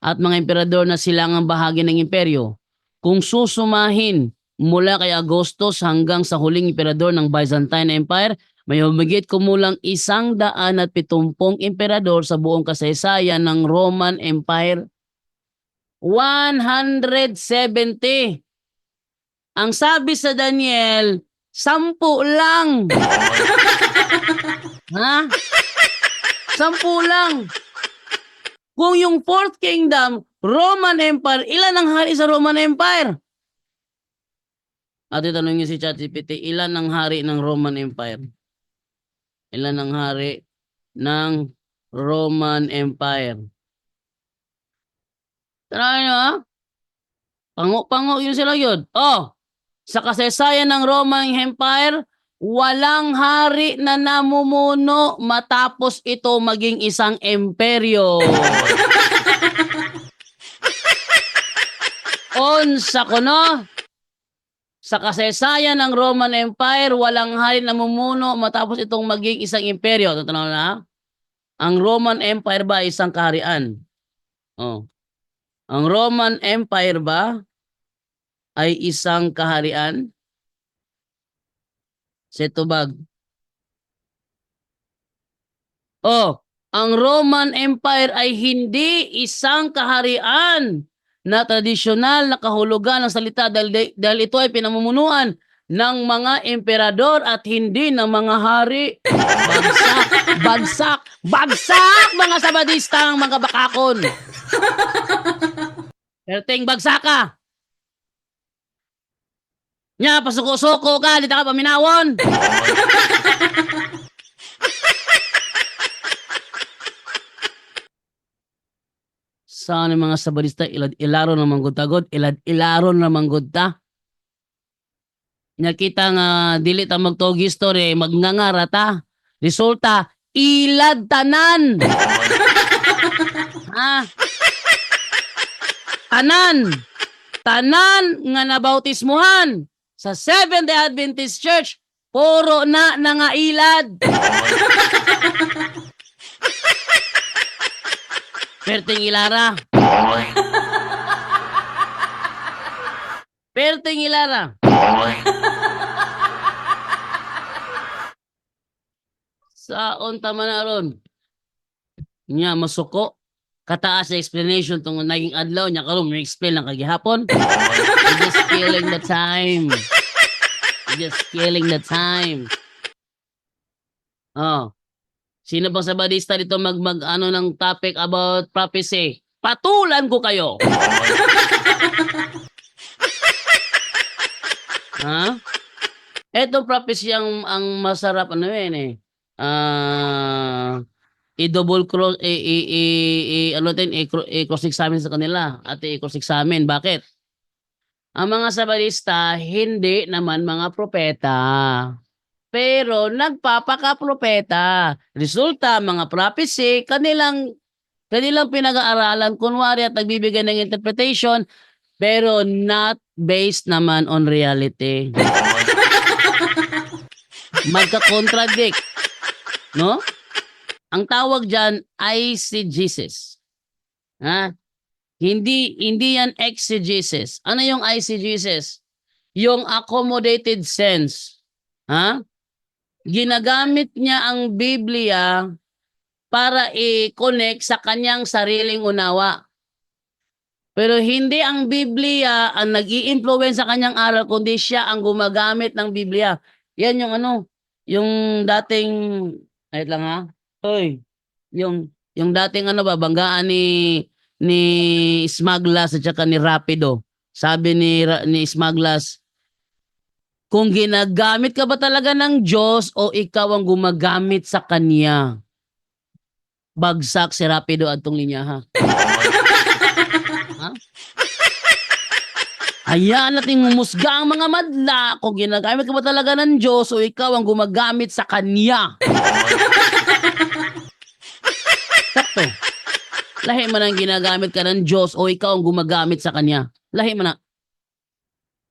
at mga emperador na silangang bahagi ng imperyo. Kung susumahin mula kay Augustus hanggang sa huling emperador ng Byzantine Empire, may humigit kumulang 170 emperador sa buong kasaysayan ng Roman Empire. 170. Ang sabi sa Daniel, 10 lang. Ha? 10 lang. Kung yung Fourth Kingdom, Roman Empire, ilan ang hari sa Roman Empire? At itanong niyo si ChatGPT, ilan ang hari ng Roman Empire? Ilan ang hari ng Roman Empire? Tara nyo, ha? Pango yun sila yun. Oh, sa kasaysayan ng Roman Empire, walang hari na namumuno matapos ito maging isang imperyo. Onsa ko, no? Sa kasaysayan ng Roman Empire, walang hari na namumuno matapos itong maging isang imperyo. Totoo na? Ang Roman Empire ba isang kaharian? Oh. Ang Roman Empire ba ay isang kaharian? Setubag. Oh, ang Roman Empire ay hindi isang kaharian na tradisyonal na kahulugan ng salita dahil ito ay pinamumunuan ng mga emperador at hindi ng mga hari. Bagsak mga Sabadistang mga bakakon. Perting bagsak ka. Nya, pasuko-suko ka, dito ka paminawon. Saan mga Sabadista, ilad-ilaro na manggutagod, ilad-ilaro na manggutta. Nakita nga, dili ta magtogi story, magngangarata. Resulta, ilad tanan. Ha? Tanan nga nabautismuhan sa Seventh-day Adventist Church, puro na nga ilad. Perting ilara. Perting ilara. Saon tama na ron. Nya masuko. Kataas na explanation tong naging adlaw niya karon may explain lang kagihapon. Just killing the time. Just killing the time. Oh. Sino bang Sabadista dito ano ng topic about prophecy? Patulan ko kayo. Ha? Etong prophecy ang masarap ano yun eh. I-double cross cross examine sa kanila at i-cross examine. Bakit? Ang mga Sabadista hindi naman mga propeta. Pero nagpapaka-propeta. Resulta, mga prophecy, kanilang pinag-aaralan, kunwari at nagbibigay ng interpretation, pero not based naman on reality. Magka-contradict. No? Ang tawag dyan, eisegesis. Ha? Hindi yan exegesis. Ano yung eisegesis? Yung accommodated sense. Ha? Ginagamit niya ang Biblia para i-connect sa kanyang sariling unawa. Pero hindi ang Biblia ang nag-i-influence sa kanyang aral, kundi siya ang gumagamit ng Biblia. Yan yung yung dating, ayun lang ha, yung dating banggaan ni Smaglas at saka ni Rapido. Sabi ni Smaglas, Kung ginagamit ka ba talaga ng Diyos o ikaw ang gumagamit sa Kanya? Bagsak si Rapido atong linya ha. Ha? Hayaan nating humusga ang mga madla kung ginagamit ka ba talaga ng Diyos o ikaw ang gumagamit sa Kanya. Sakto. Lahi man ang ginagamit ka ng Diyos o ikaw ang gumagamit sa Kanya. Lahi man na.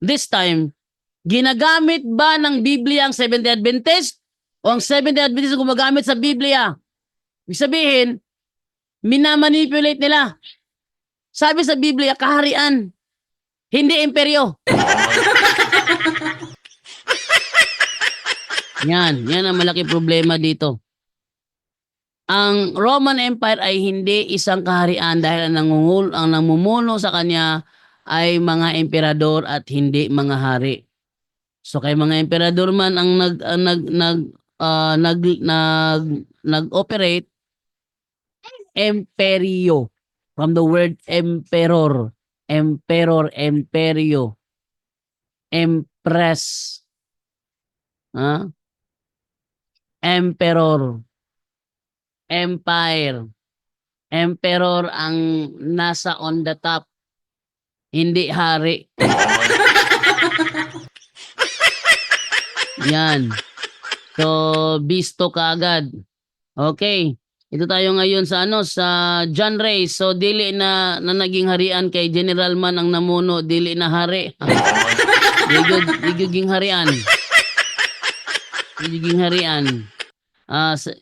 This time, ginagamit ba ng Biblia ang Seventh-day Adventist o ang Seventh-day Adventist ang gumagamit sa Biblia? Ibig sabihin, minamanipulate nila. Sabi sa Biblia, kaharian, hindi imperyo. Yan ang malaki problema dito. Ang Roman Empire ay hindi isang kaharian dahil ang namumuno sa kanya ay mga emperador at hindi mga hari. So kay mga emperador man ang nag-operate, imperyo, from the word emperor, imperyo, empress, emperor, empire, emperor ang nasa on the top, hindi hari. Yan. So, bisto ka agad. Okay. Ito tayo ngayon sa John Ray. So, dili na naging harian kay General Man ang namuno, dili na hari. Diguging harian. Diguging harian.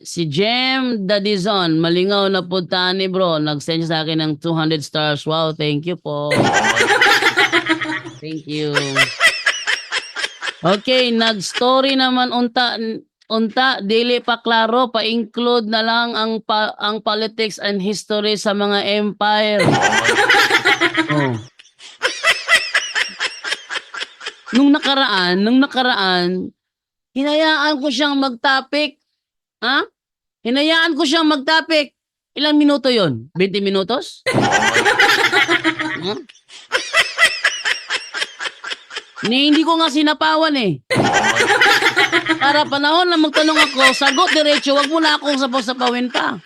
Si Jem Dadizon, malingaw na punta ni bro. Nag-send siya sa akin ng 200 stars. Wow, thank you po. Thank you. Okay, nag-story naman unta dili pa klaro, pa-include na lang ang politics and history sa mga empire. Oh. Nung nakaraan, hinayaan ko siyang mag-topic. Ha? Hinayaan ko siyang mag-topic. Ilang minuto 'yon? 20 minutos? Huh? Hindi ko nga sinapawan eh. Para panahon na magtanong ako, sagot diretso, wag mo na akong sapaw-sapawin pa.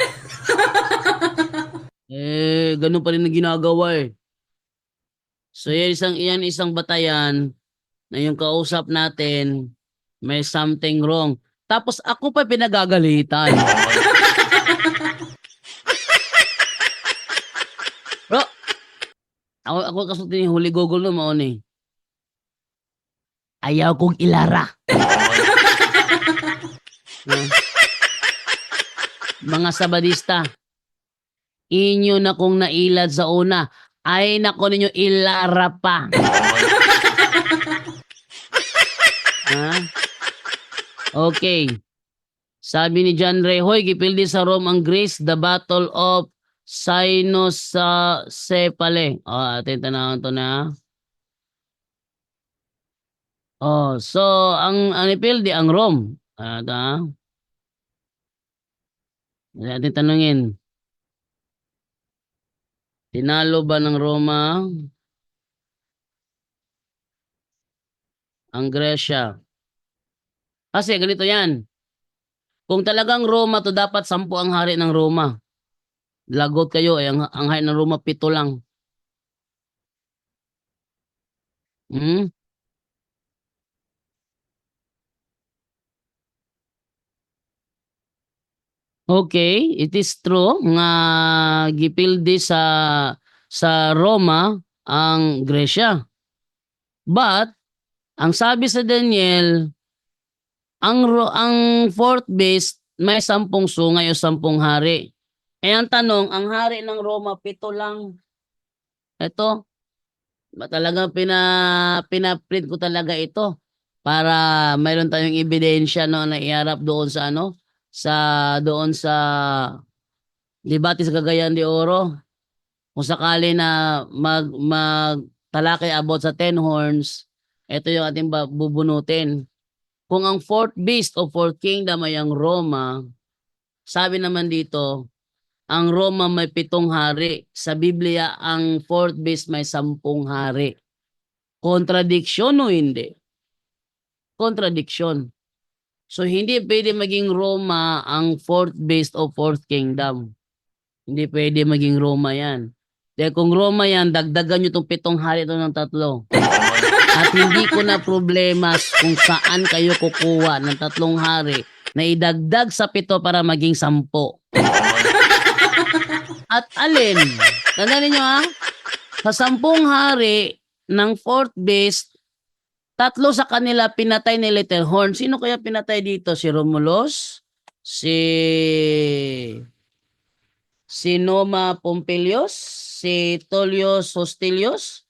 Ganun pa rin ang ginagawa eh. So yan isang batayan na yung kausap natin may something wrong. Tapos ako pa pinagagalitan. Bro, ako kasulti ni Huli Gogol no maon eh. Ayaw kong ilara. Mga sabadista, inyo na kong nailad sa una, ay nako ninyo ilara pa. Okay. Sabi ni John Ray, hoy, gipildi sa Rome ang Greece, the Battle of Cynoscepale. Atin tanawin to na. So ang ipildi ang Rome. Atin tanungin. Tinalo ba ng Roma ang Gresya? Kasi ganito yan. Kung talagang Roma to dapat 10 ang hari ng Roma. Lagot kayo ang hari ng Roma 7 lang. Okay, it is true nga gipildi sa Roma ang Gresya. But ang sabi sa Daniel, ang fourth beast may 10 sungay o 10 hari. Ang tanong, ang hari ng Roma 7 lang. Ito, talagang pinaprint ko talaga ito para mayroon tayong ebidensya na iharap doon sa doon sa debate sa Cagayan de Oro. Kung sakali na magtalakay about sa 10 horns, ito yung ating bubunutin. Kung ang fourth beast o fourth kingdom ay ang Roma, sabi naman dito, ang Roma may 7 hari. Sa Biblia, ang fourth beast may 10 hari. Contradiction o hindi? contradiction. So, hindi pwede maging Roma ang fourth beast o fourth kingdom. Hindi pwede maging Roma yan. Dahil kung Roma yan, dagdagan nyo itong 7 hari ito ng 3. At hindi ko na problema kung saan kayo kukuha ng 3 hari na idagdag sa 7 para maging 10. At alin? Tandaan niyo ha? Sa 10 hari ng fourth beast, 3 sa kanila pinatay ni Littlehorn. Sino kaya pinatay dito? Si Romulus? Si Numa Pompilius? Si Tullius Hostilius?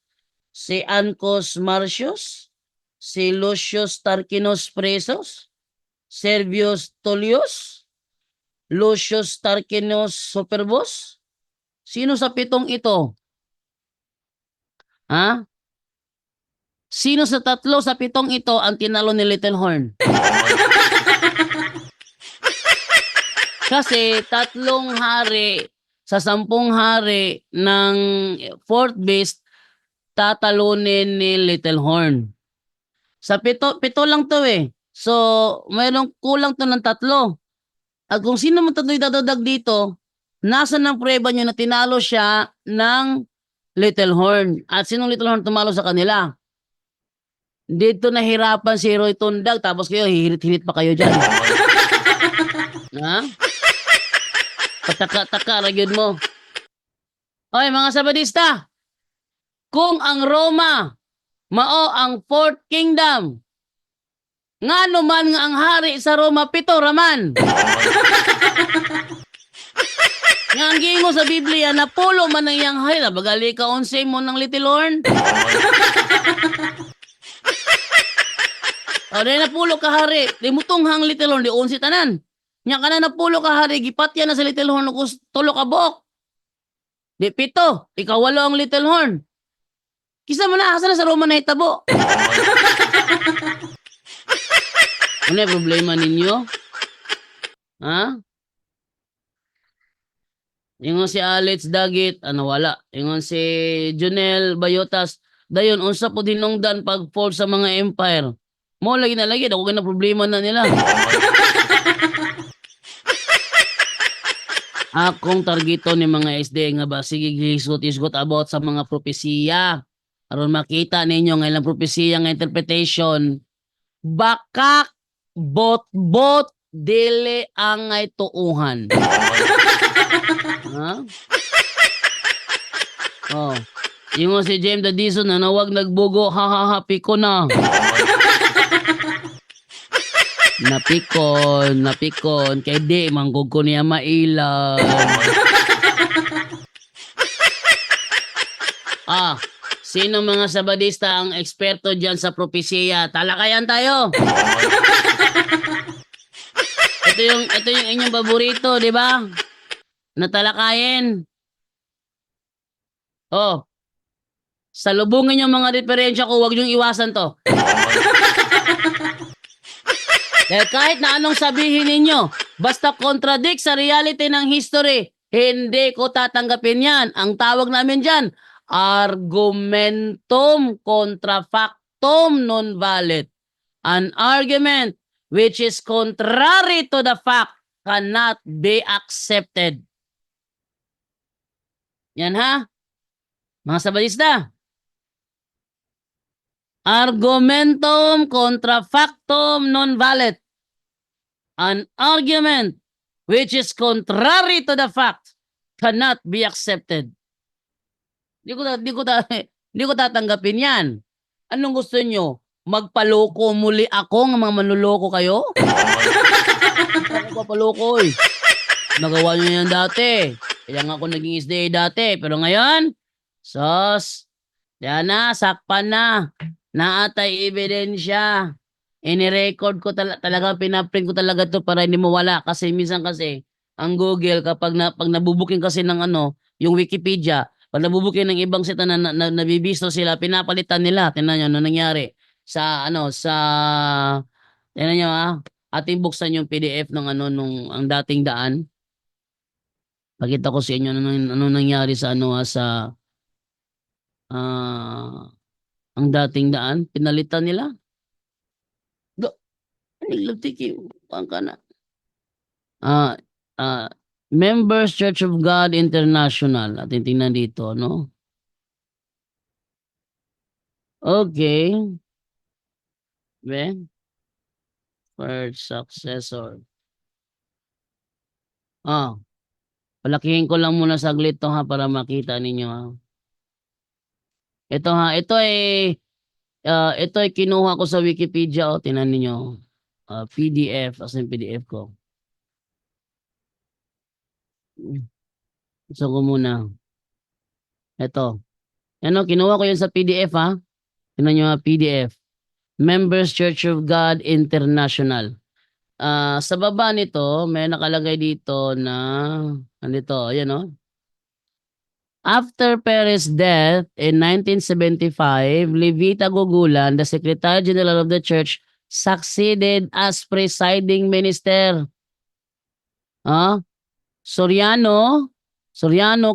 Si Ancus Marcius? Si Lucius Tarquinius Presos? Servius Tullius? Lucius Tarquinius Superbus? Sino sa 7 ito? Ha? Sino sa 3 sa 7 ito ang tinalo ni Littlehorn? Kasi 3 hari sa 10 hari ng fourth beast tatalunin ni Littlehorn. Sa 7 lang to eh. So, mayroong kulang to ng 3. At kung sino man tatlo idadadag dito, nasa ng prueba nyo na tinalo siya ng Littlehorn. At sinong Littlehorn tumalo sa kanila? Dito nahirapan si Roy Tundag, tapos kayo, hihirit-hirit pa kayo dyan. Ha? Pataka-taka, ragyod mo. Okay, mga Sabadista, kung ang Roma, mao ang fourth kingdom, nga naman nga ang hari sa Roma, 7 raman. Nga ang gingo sa Biblia, napulo man ang iyang hari, nabagali ka 11 mo ng Littlehorn. O, dahil napulo ka hari, di mutong hang Littlehorn, di 11 tanan. Nya ka na napulo ka hari, gipatya na sa Littlehorn, kus 3 ka buok. Di 7, ikaw 8 ang Littlehorn. Kisa mo na, asa na sa Roma na hitabo. Ano yung problema ninyo? Ha? Ingon si Alex Dagit, wala. Ingon si Junel Bayotas, dayon, unsa po dinungdan pag-fall sa mga empire. Mo lagi na lagi, ako na problema na nila. Akong targeto ni mga SD nga ba, sige hisgot-hisgot about sa mga propesiya. Aron makita ninyo nga ilang propesiya nga interpretation, bakak bot-bot dili ang ngay tuuhan. Ha? Oh. Yung si James Dadison na nawag nagbugo, hahahapi ko na. Napikon, kay di, manggug ko niya mailan. Sino mga Sabadista ang eksperto dyan sa propesiya? Talakayan tayo. Ito yung inyong paborito, di ba? Natalakayin. Oh. Salubungin yung mga referensya ko, huwag niyong iwasan to. Dahil kahit na anong sabihin ninyo, basta contradict sa reality ng history, hindi ko tatanggapin yan. Ang tawag namin dyan, argumentum contra factum non valid. An argument which is contrary to the fact cannot be accepted. Yan ha? Mga Sabadista. Argumentum contra factum non valid. An argument which is contrary to the fact cannot be accepted. Di ko tatanggapin yan. Anong gusto nyo? Magpaloko muli ako ng mga manluloko kayo? Ako papaloko eh. Nagawa nyo yan dati. Kaya nga ako naging SDA dati. Pero ngayon, sos, yan na, sakpan na. Naatay ebidensya. Ini-record ko talaga, pinaprint ko talaga to para hindi mawala. Kasi minsan kasi, ang Google, pag nabubuking kasi ng yung Wikipedia, pag nabubuking ng ibang sita na nabibisto sila, pinapalitan nila. Tingnan nyo, ano nangyari? Tingnan nyo ating buksan yung PDF ng ang dating daan. Pakita ko sa inyo ano nangyari sa ang dating daan. Pinalitan nila. Tiki, ang kana. Ah, Members Church of God International. Ating tingnan dito, no? Okay. Be? First successor. Palakihin ko lang muna saglit to ha para makita ninyo ha. Ito ha, ito ay kinuha ko sa Wikipedia o tingnan niyo. PDF, as in PDF ko. Gusto ko muna. Ito. Ano, kinuha ko yun sa PDF ha. Tingnan niyo ha, PDF. Members Church of God International. Sa baba nito, may nakalagay dito na, andito, ayan o. After Perez' death in 1975, Levita Gogulan, the Secretary General of the Church, succeeded as presiding minister. Soriano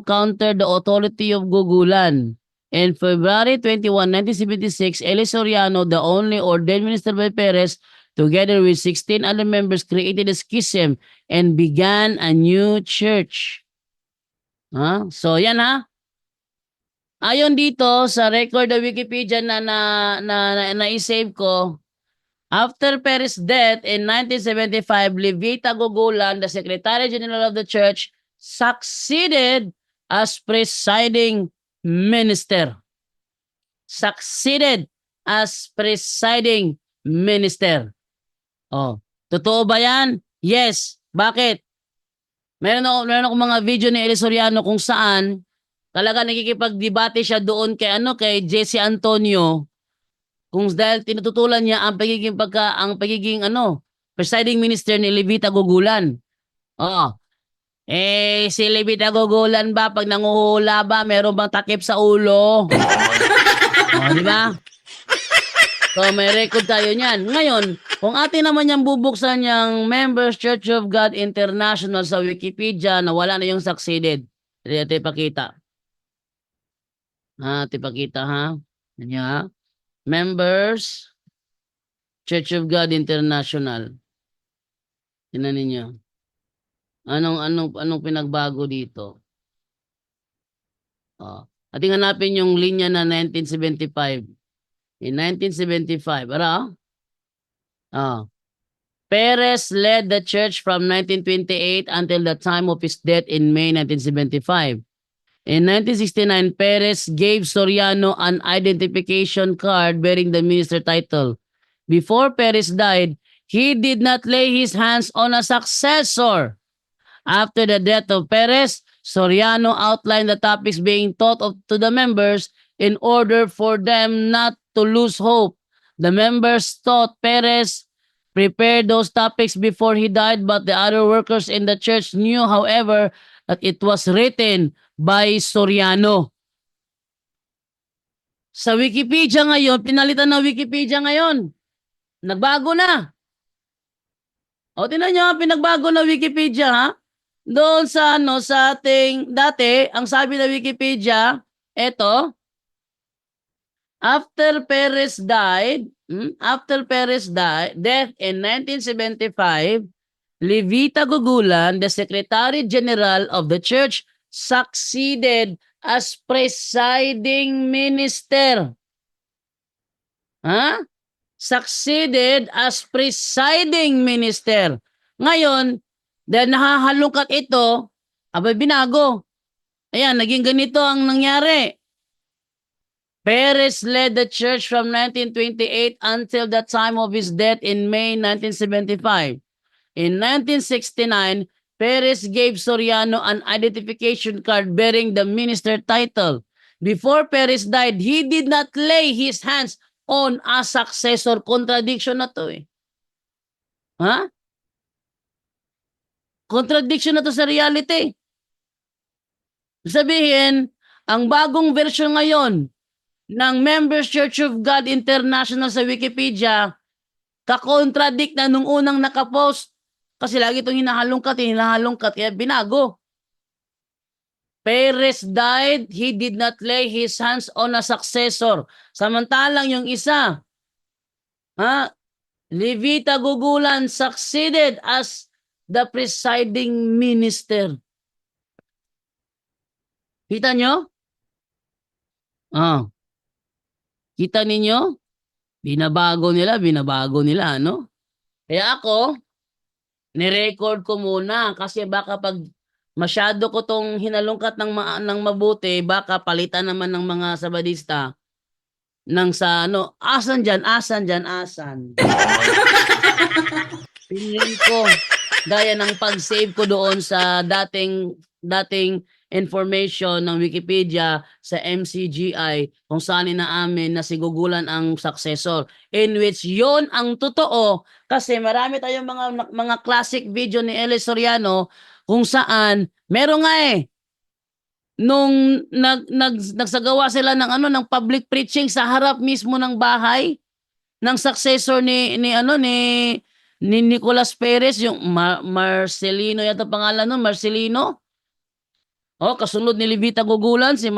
countered the authority of Gogulan. In February 21, 1976, Eli Soriano, the only ordained minister by Perez, together with 16 other members, created a schism and began a new church. So yan ha. Ayon dito sa record ng Wikipedia na i-save ko, after Perez' death in 1975, Levita Gogulan, the Secretary General of the Church, succeeded as presiding minister. Succeeded as presiding minister. Totoo ba yan? Yes. Bakit? Meron ako mga video ni Eli Soriano kung saan talaga nakikipagdebate siya doon kay Jesse Antonio kung dahil tinututulan niya ang pagiging presiding minister ni Levita Gogulan. Si Levita Gogulan ba pag nanguhula ba meron bang takip sa ulo? Di ba? So may record tayo niyan. Ngayon, kung atin naman yung bubuksan yung Members Church of God International sa Wikipedia na wala na yung succeeded. Ito ipakita. Ipakita ha. Yan ha. Members Church of God International. Tingnan ninyo. Anong pinagbago dito? Ating hanapin yung linya na 1975. In 1975, Perez led the church from 1928 until the time of his death in May 1975. In 1969, Perez gave Soriano an identification card bearing the minister title. Before Perez died, he did not lay his hands on a successor. After the death of Perez, Soriano outlined the topics being taught to the members in order for them not to lose hope. The members thought Perez prepared those topics before he died, but the other workers in the church knew, however, that it was written by Soriano. Sa Wikipedia ngayon, pinalitan ng Wikipedia ngayon. Nagbago na. Tingnan nyo, pinagbago na Wikipedia ha. Doon sa ating dati, ang sabi ng Wikipedia, eto, after Perez death in 1975, Levita Gogulan, the Secretary General of the Church, succeeded as presiding minister. Succeeded as presiding minister. Ngayon, dahil nahahalungkat ito, binago. Ayan, naging ganito ang nangyari. Perez led the church from 1928 until the time of his death in May 1975. In 1969, Perez gave Soriano an identification card bearing the minister title. Before Perez died, he did not lay his hands on a successor. Contradiction na to Contradiction na to sa reality. Sabihin, ang bagong version ngayon ng Members Church of God International sa Wikipedia, kakontradict na nung unang nakapost. Kasi lagi itong hinahalongkat, kaya binago. Perez died, he did not lay his hands on a successor. Samantalang yung isa, Levita Gugulan succeeded as the presiding minister. Kita nyo? Ah, kita ninyo? Binabago nila, ano? Kaya ako, nirecord ko muna kasi baka pag masyado ko tong hinalungkat ng mabuti, baka palitan naman ng mga sabadista ng sa ano, asan dyan. Pinili ko, gaya ng pag-save ko doon sa dating information ng Wikipedia sa MCGI kung saan inaamin na si Gugulan ang successor, in which yon ang totoo kasi marami tayong mga classic video ni Eli Soriano kung saan meron nga nung nagsagawa sila ng public preaching sa harap mismo ng bahay ng successor ni Nicolas Perez, yung Marcelino yata pangalan nun, Marcelino. Kasunod ni Levita Gugulan, si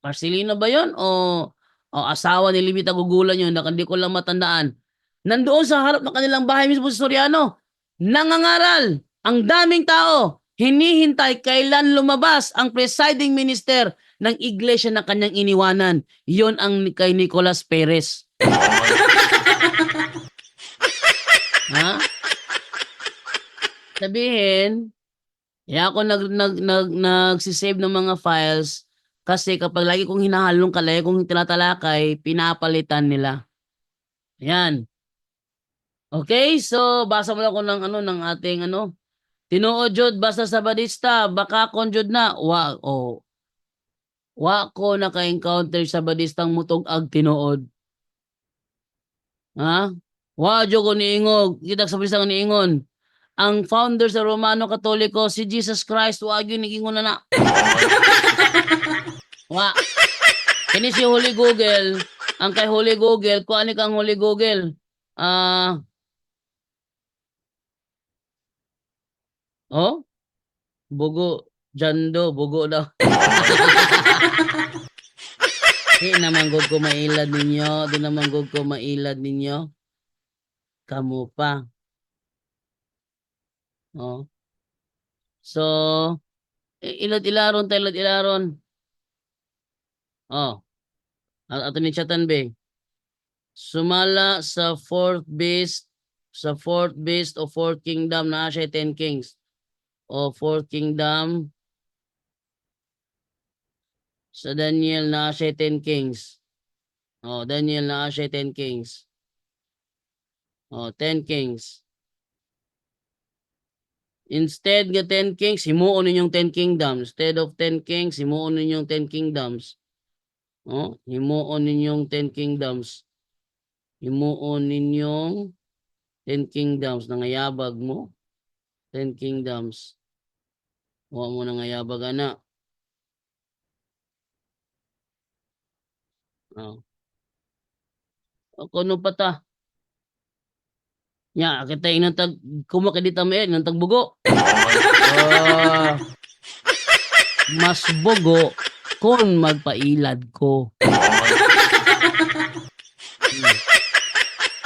Marcelino ba yun? O asawa ni Levita Gugulan yun, hindi ko lang matandaan. Nandoon sa harap ng kanilang bahay mismo si Soriano, nangangaral, ang daming tao, hinihintay kailan lumabas ang presiding minister ng iglesia na kanyang iniwanan. Yun ang kay Nicolas Perez. Ha? Sabihin, ako nagsisave ng mga files kasi kapag lagi kong hinahalong kalay, kung tinatalakay, pinapalitan nila. Ayan. Okay, so basa mo lang ko ng ating tinuod jud basta sabadista, baka kon jud na. Wa ko naka-encounter sabadistang mutog ag tinuod. Ha? Wa jud ko niingog, kita sabadistang niingon. Ang founder sa Romano Katoliko, si Jesus Christ, wag yun, nigingon na. Wa. Kini si Holy Google, ang kay Holy Google, kung ano kang Holy Google, bugo, jando, bugo daw. Di naman gud ko mailad ninyo, Kamu pa. So, ilad-ilaron. Ato ni chatan be. Sumala sa fourth beast o fourth kingdom na siya 10 kings. O fourth kingdom sa Daniel na siya 10 kings. Daniel na siya 10 kings. 10 kings. Instead nga 10 kings, himuon ninyong 10 kingdoms. Instead of 10 kings, himuon ninyong 10 kingdoms. Himuon ninyong 10 kingdoms. Himuon ninyong 10 kingdoms. Nangayabag mo. 10 kingdoms. Huwag mo nangayabag, anak. Kuno pa ta? Nya, kita inang kumakadita mo inang tagbugo. Mas bugo kung magpailad ko.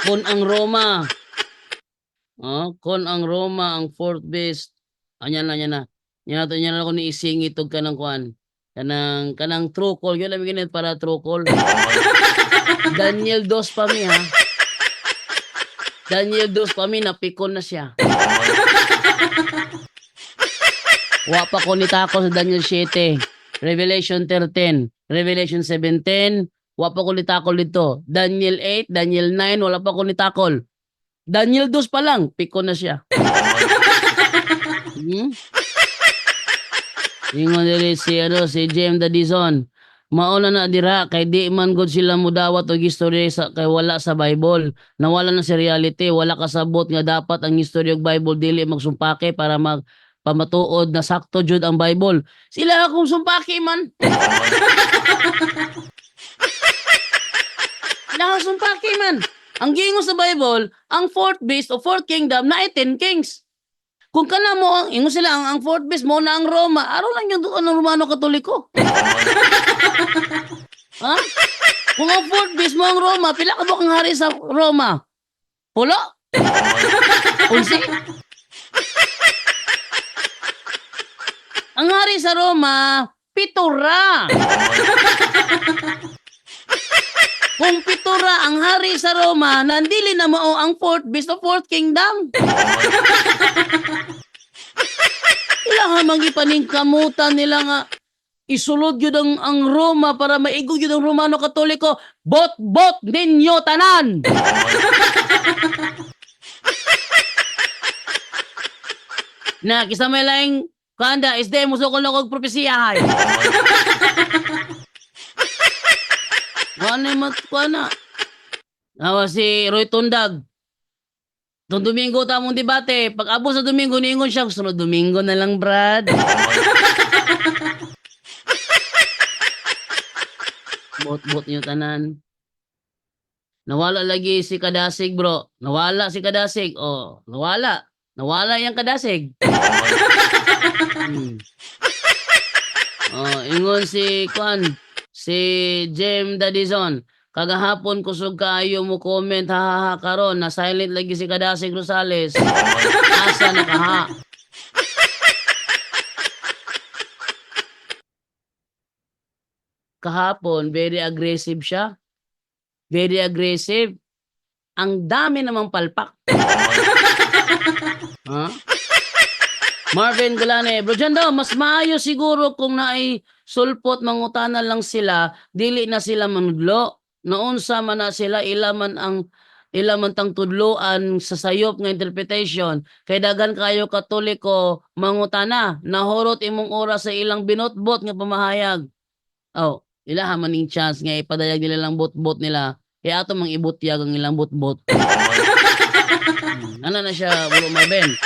Kung ang Roma, ang fourth beast, anya na. Nya na ako ni ising itog kanang kuan. Kanang true call, yun lang ginit para true call. Daniel 2 pa mi ha. Daniel 2 pa mi, napikon na siya. Wa pa ko nitako sa Daniel 7, Revelation 13, Revelation 17, wa pa ko nitakol dito. Daniel 8, Daniel 9, wala pa ko nitakol. Daniel 2 pa lang, pikon na siya. Ingon diri si James Dadison. Mauna na dira kay di man gud sila mudawat og history kay wala sa Bible. Nawala na sa reality, wala kasabot nga dapat ang history og Bible dili magsumpake para pamatuod na sakto jud ang Bible. Sila akong sumpaki man. Sila akong sumpaki man. Ang gingon sa Bible, ang fourth beast o fourth kingdom na 10 kings. Kung kana mo ang ingon sila ang fourth beast mo na ang Roma, araw lang yung doon ng Romano Katoliko. Ha? Kung ang fourth beast mo ang Roma, pila ka ba kang hari sa Roma? Pulo? Unsi? Ang hari sa Roma, 7 ra. Kung 7 ra ang hari sa Roma, nandili na mao ang fourth kingdom. Ilang magipaning kamutan nila nga isulod yun ang Roma para maigog yun ang Romano Katoliko. Bot ninyo tanan. Na kisa may laing kanda is de muso ko lang og propesiya hay. Ano mat ko na? Awa si Roy Tundag. Itong Domingo tamong debate. Pag abo sa Domingo, niingon siya. Sunod Domingo na lang, Brad. Bot niyo tanan. Nawala lagi si Kadasig, bro. Nawala si Kadasig. Oh, nawala. Nawala yung Kadasig. Oh, ingon si Jem Dadizon. Kagahapon kusog kaayo mo comment hahaha karon na silent lagi si Kadasig Rosales. Asa nakaha? Kahapon very aggressive siya. Very aggressive. Ang dami namang palpak. Ha? Marvin Gulane, bro dyan daw, mas maayo siguro kung naay sulpot mangutana lang sila, dili na sila manudlo. Naunsa man na sila ilaman tang tudloan sa sayop nga interpretation. Kay daghan kayo Katoliko mangutana, nahurot imong oras sa ilang binotbot nga pamahayag. Oh, ila maning chance nga ipadayag nila lang bot-bot nila. Kaya ato mang ibutyag ang ilang bot-bot. Ano na siya, bro Marvin?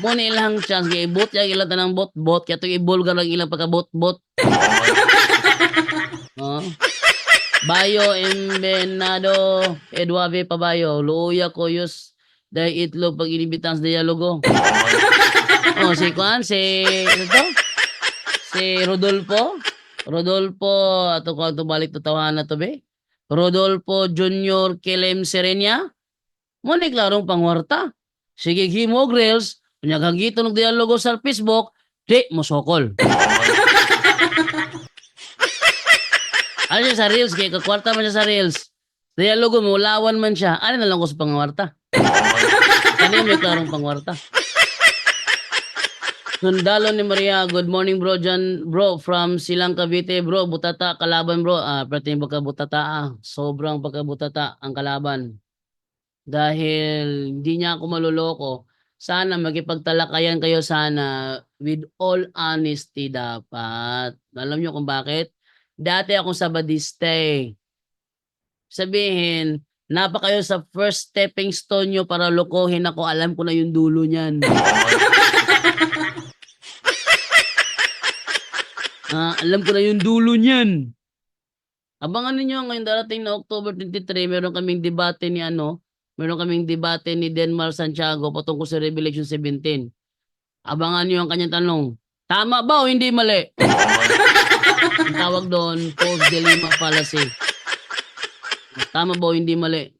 Muna ilang chance nga ibutyag ilang tanang bot-bot, kaya itong ibulgar lang ilang pagka-bot-bot. Oh. Bayo Embenado Eduave Pabayo Luya Koyos dahil itlog pag inibitang sa dialogo. Oh, si Juan, si Rodolfo ato ko to balik to tawanan na to be. Rodolfo Junior Kelem Serenia. Mo ni klarong pangwarta. Sige himo grills, unyag ng dialogo sa Facebook, di mo sokol. Ano siya sa Reels? Kaya kakwarta man siya sa Reels. Dialogo mo, lawan man siya. Ano na lang ko sa pangwarta? Kanina may klarong pangwarta. Sundalo ni Maria, good morning bro dyan. Bro, from Silang Cavite. Bro, butata, kalaban bro. Prating pagkabutata. Sobrang pagkabutata ang kalaban. Dahil hindi niya ako maluloko. Sana magipagtalakayan kayo sana with all honesty dapat. Alam niyo kung bakit? Dati akong Sabadista eh. Sabihin, napa kayo sa first stepping stone nyo para lokohin ako, alam ko na yung dulo niyan. Alam ko na yung dulo niyan. Abangan ninyo ngayon darating na October 23, meron kaming debate ni Denmar Santiago patungkol sa Revelation 17. Abangan niyo ang kanyang tanong. Tama ba o hindi mali? Ang tawag doon, false dilemma fallacy. Tama ba o hindi mali?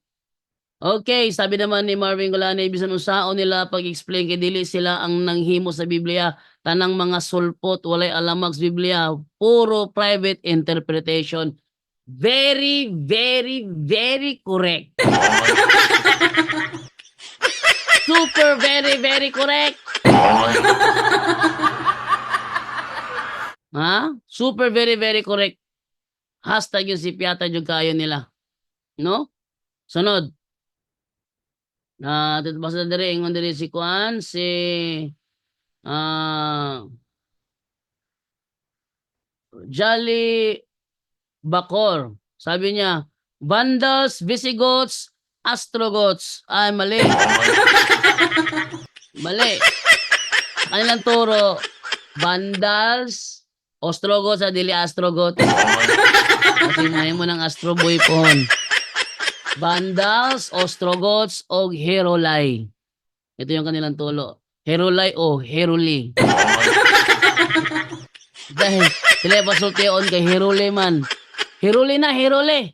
Okay, sabi naman ni Marvin Golane, bisan usaon nila pag-explain kay dili sila ang nanghimo sa Biblia, tanang mga sulpot, walay alamag sa Biblia, puro private interpretation. Very, very, very correct. Super, very, very correct. Ha? Super, very, very correct. Hashtag yung si Piata yung kayo nila. No? Sunod. Basta diri, ingon diri si Kuan, Jolly Bacor. Sabi niya, Vandals, Visigoths, Astrogoths. Ay, mali. Mali. Kanilang turo, Vandals, Ostrogoths, dili Astrogoths. Kasi may mo ng Astro Boy pohon. Vandals, Ostrogoths, o Herolai. Ito yung kanilang tulo. Herolai o Heruli. Dahil sila pasultiyon kay Heruli man. Heruli na, Heruli.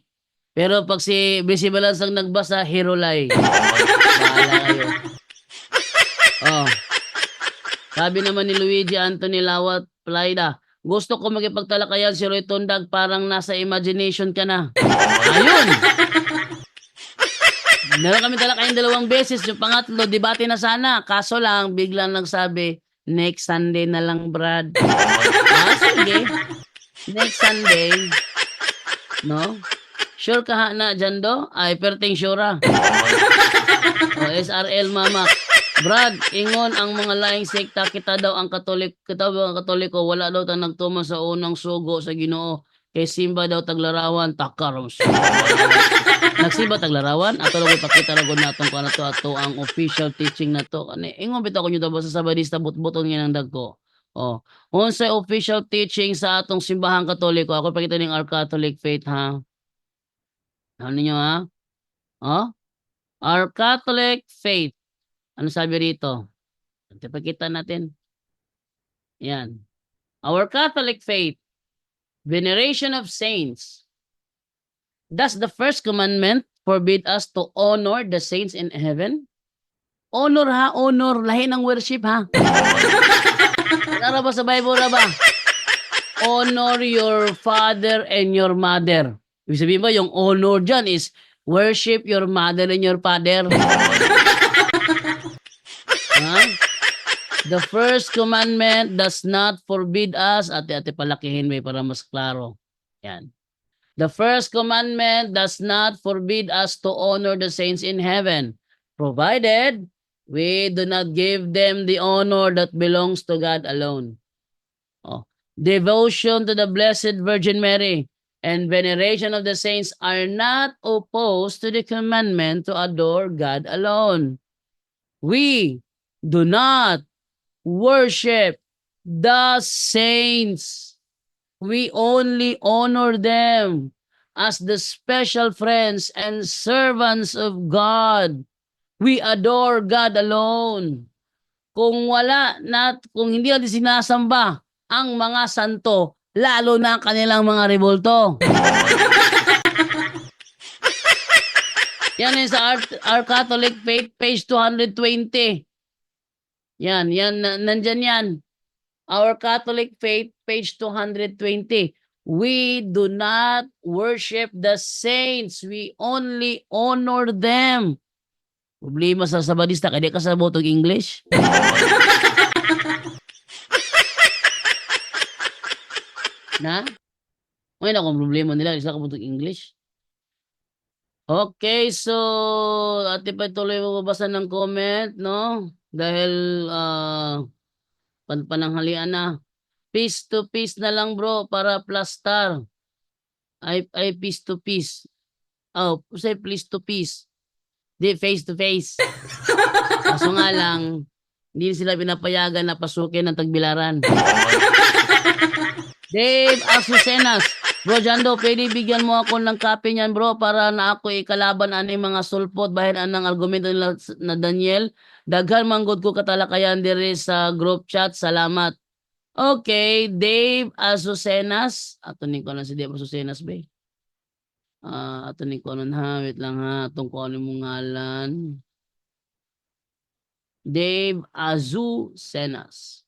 Pero pag si Busy Balance ang nagbasa, Hirulay. Bahala kayo. Oh. Sabi naman ni Luigi Anthony Lawat Plaida, gusto ko makipagtalakayan si Roy Tundag, parang nasa imagination ka na. Ayun! Meron kami talakayan 2 beses. Yung pangatlo, debate na sana. Kaso lang, biglang nagsabi, next Sunday na lang, Brad. Sige. Next Sunday. No? Sure ka ha na, Jando? Ay, perting sure ah. O, SRL Mama. Brad, ingon ang mga laing sekta, kita daw ang Katoliko, wala daw ta nagtuman sa unang sugo sa Ginoo. Kay Simba daw taglarawan, takarom. Nagsimba taglarawan, ato lang ipakita lang natong kana to ato ang official teaching na to. Ani ingon bitaw ko nyo daw sa Sabadista butbuton nga ng dagko. Oh, unsay official teaching sa atong simbahang Katoliko? Ako pakita ning our Catholic faith ha. Ano ninyo ha? Oh? Our Catholic faith. Ano sabi rito? Ipakita natin. Yan. Our Catholic faith, veneration of saints. Does the first commandment forbid us to honor the saints in heaven? Honor ha, honor. Lahi ng worship ha. Ano ba sa Bible na ba? Honor your father and your mother. Ibig sabihin ba, yung honor dyan is worship your mother and your father. Ha? The first commandment does not forbid us. Ate-ate palakihin may para mas klaro. Yan. The first commandment does not forbid us to honor the saints in heaven, provided we do not give them the honor that belongs to God alone. Oh. Devotion to the Blessed Virgin Mary and veneration of the saints are not opposed to the commandment to adore God alone. We do not worship the saints. We only honor them as the special friends and servants of God. We adore God alone. Kung hindi natin sinasamba ang mga santo, lalo na ang kanilang mga rebulto. Yan yun sa our Catholic Faith, page 220. Yan, nandyan yan. Our Catholic Faith, page 220. We do not worship the saints. We only honor them. Problema sa Sabadista, kaya di ka sabot og English. Na? May na kung problema nila, isa ka butog English. Okay, so ate pa tuloy magbabasa ng comment, no? Dahil pananghalian na. Piece to piece na lang bro para plus star. Ay piece to piece. Oh, say please to piece. Di face to face. Kaso nga lang, hindi sila pinapayagan na pasukin ng Tagbilaran. Dave Asucenas. Bro Jando, pwede bigyan mo ako ng copy niyan bro para na ako ikalaban ani mga sulpot bahin anang argumento nila na Daniel. Daghan manggod ko katalakayan diri sa group chat. Salamat. Okay, Dave Asucenas. Ato ni ko na si Dave Asucenas ba? Ato ni ko nun ha. Wait lang ha. Atong ko ano mong ngalan. Dave Azucenas.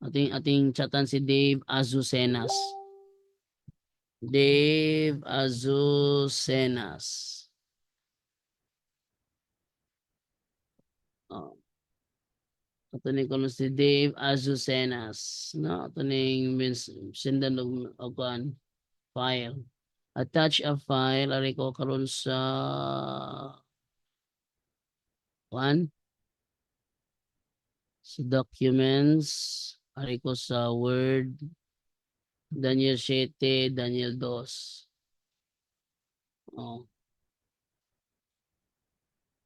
Ating chatan si Dave Azucenas. Dave Azucenas. Oh. Ito ni ko si Dave Azucenas. No, ito ni sindan og file. Attach a file ari ko karon sa sa documents ari ko sa Word. Daniel 7, Daniel 2. Oh.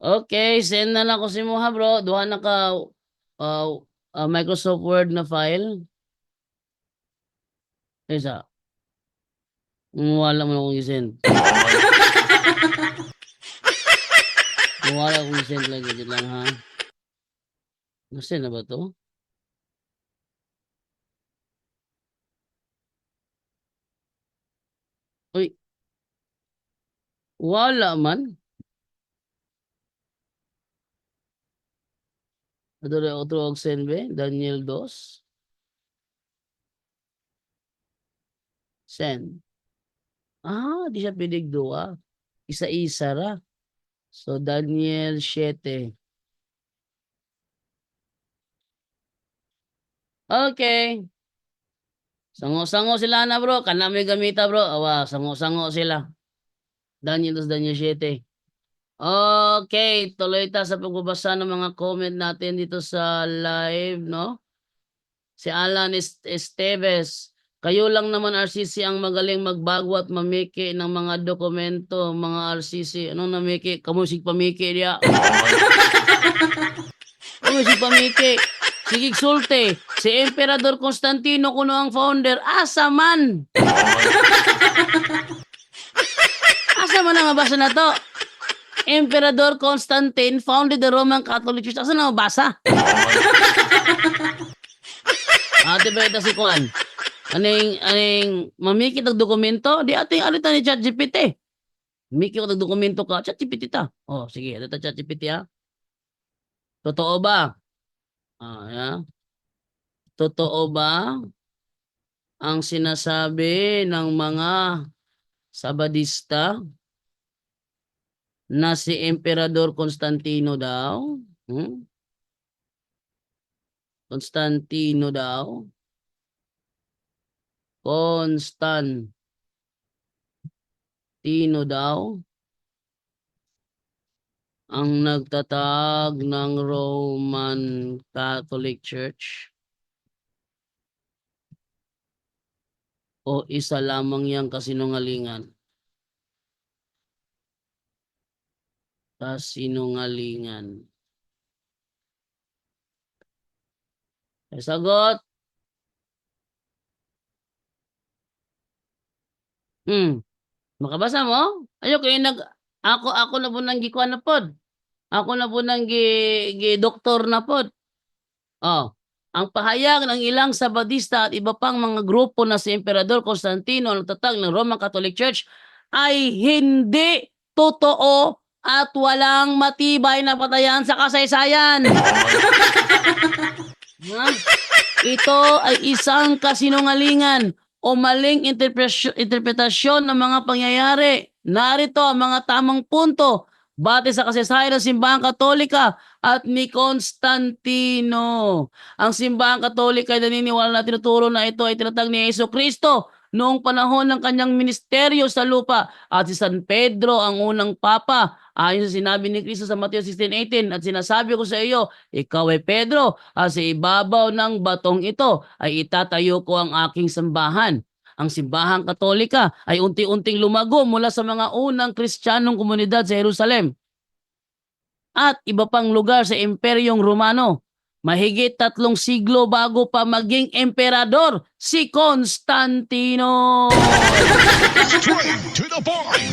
Okay, send na lang ko si Moha bro. Duha na ka Microsoft Word na file. Isa. Wala mo akong i-send. Wala akong i-send lagi. Dito lang ha. Nasend na ba to? Uy. Wala man. Adore otro og senbe, Daniel 2. Sen. Di siya pidig duwa. Isa-isa ra. So, Daniel 7. Okay. Sango-sango sila na bro. Kana may gamita bro. Awa, sango-sango sila. Daniel 2, Daniel 7. Okay, tuloy ta sa pagbabasa ng mga comment natin dito sa live, no? Si Alan Esteves. Kayo lang naman RCC ang magaling magbago at mamiki ng mga dokumento, mga RCC. Anong namiki? Kamusik pamiki diya. Kamusik pamiki. Sigig sulte. Si Emperador Constantino kuno ang founder. Asa man? Asa man ang mabasa na to? Emperador Constantine founded the Roman Catholic Church. Asa na mabasa? Ate ba ito si Kuan? Aning mamikit ang dokumento? Di ating alita ni ChatGPT. Mamikit ang dokumento ka. ChatGPT ta. Oh, sige. Alita ChatGPT ha. Totoo ba? Ya. Totoo ba ang sinasabi ng mga Sabadista na si Emperador Constantino daw? Constantino daw? Constantino daw ang nagtatag ng Roman Catholic Church? O isa lamang yang kasinungalingan? Kasinungalingan. Ay, sagot. Makabasa mo? Ayoko yung ako na po nang gikuan na pod. Ako na po nang doktor na pod. Ang pahayag ng ilang Sabadista at iba pang mga grupo na si Emperador Constantino ang tatag ng Roman Catholic Church ay hindi totoo at walang matibay na patayan sa kasaysayan. Ito ay isang kasinungalingan o maling interpretasyon ng mga pangyayari. Narito ang mga tamang punto batay sa kasaysayan ng Simbahang Katolika at ni Constantino. Ang Simbahang Katolika ay naniniwala na tinuturo na ito ay tinatag ni Jesucristo noong panahon ng kanyang ministeryo sa lupa at si San Pedro ang unang papa. Ayon sa sinabi ni Cristo sa Mateo 16:18, at sinasabi ko sa iyo, ikaw ay Pedro, at sa ibabaw ng batong ito ay itatayo ko ang aking simbahan. Ang Simbahang Katolika ay unti-unting lumago mula sa mga unang Kristiyanong komunidad sa Jerusalem at iba pang lugar sa Imperyong Romano. Mahigit 3 siglo bago pa maging emperador si Constantino. Straight to the point.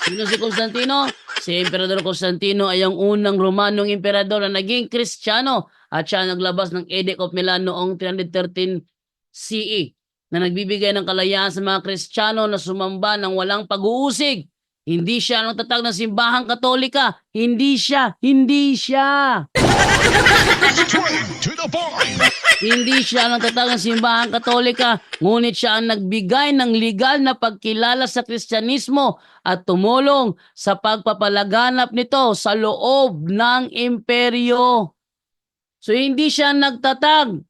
Sino si Constantino? Si Emperador Constantino ay ang unang Romanong emperador na naging Kristiyano at siya naglabas ng Edict of Milan noong 313 CE na nagbibigay ng kalayaan sa mga Kristiyano na sumamba ng walang pag-uusig. Hindi siya ang tatag ng Simbahang Katolika. Hindi siya. Straight to the point. Hindi siya ang tatag ng Simbahang Katolika, ngunit siya ang nagbigay ng legal na pagkilala sa Kristyanismo at tumulong sa pagpapalaganap nito sa loob ng imperyo. So hindi siya nagtatag.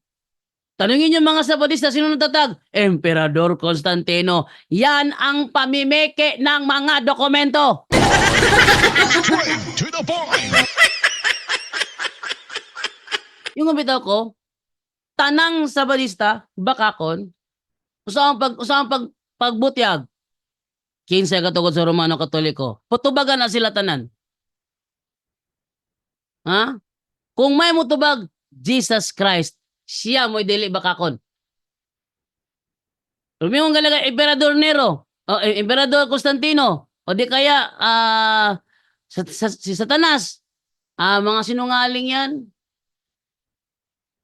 Tanungin niyo mga Sabadista, sino nagtatag? Emperador Constantino. Yan ang pamimeke ng mga dokumento. Straight to the point. Yung bitaw ko, tanang Sabadista, bakakon, usahang pagbutyag, 15 katugod sa Romano Katoliko, putubagan na sila tanan. Ha? Kung may mutubag, Jesus Christ, siya mo'y dili bakakon. Lumiyong galaga, Emperador Nero, Emperador Constantino, o di kaya, si Satanas, mga sinungaling yan.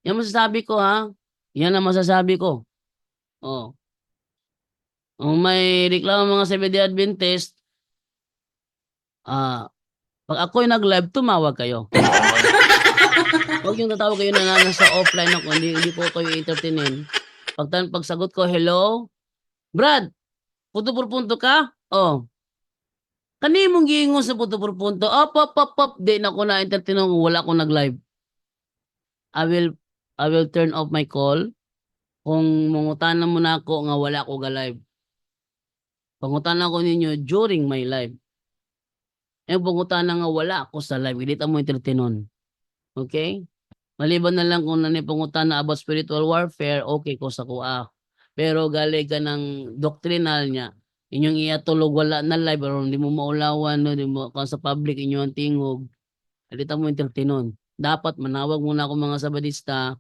Yan masasabi ko ha. Yan ang masasabi ko. Kung may reklamo mga Seventh-day Adventist, Pag ako'y nag-live, tumawag kayo. Huwag yung tatawag kayo na nasa offline ako, hindi ko kayo entertainin. Pagsagot ko, hello? Brad, puto por punto ka? Oh. Kani mong giingon sa puto por punto? Op. Di na ko na-entertain kung wala akong nag-live. I will turn off my call kung mangutanan mo na ako nga wala ko ga-live. Pangutanan ko ninyo during my live. Pangutanan nga wala ako sa live, hindi mo entertainon. Okay? Maliban na lang kung nanipangutana about spiritual warfare, okay ko sa kuha. Pero gali ka ng doctrinal niya, inyong iatulog wala na live, or hindi mo maulawan, no, hindi mo kung sa public inyong tingog, hindi mo entertainon. Dapat manawag muna ako mga sabadista,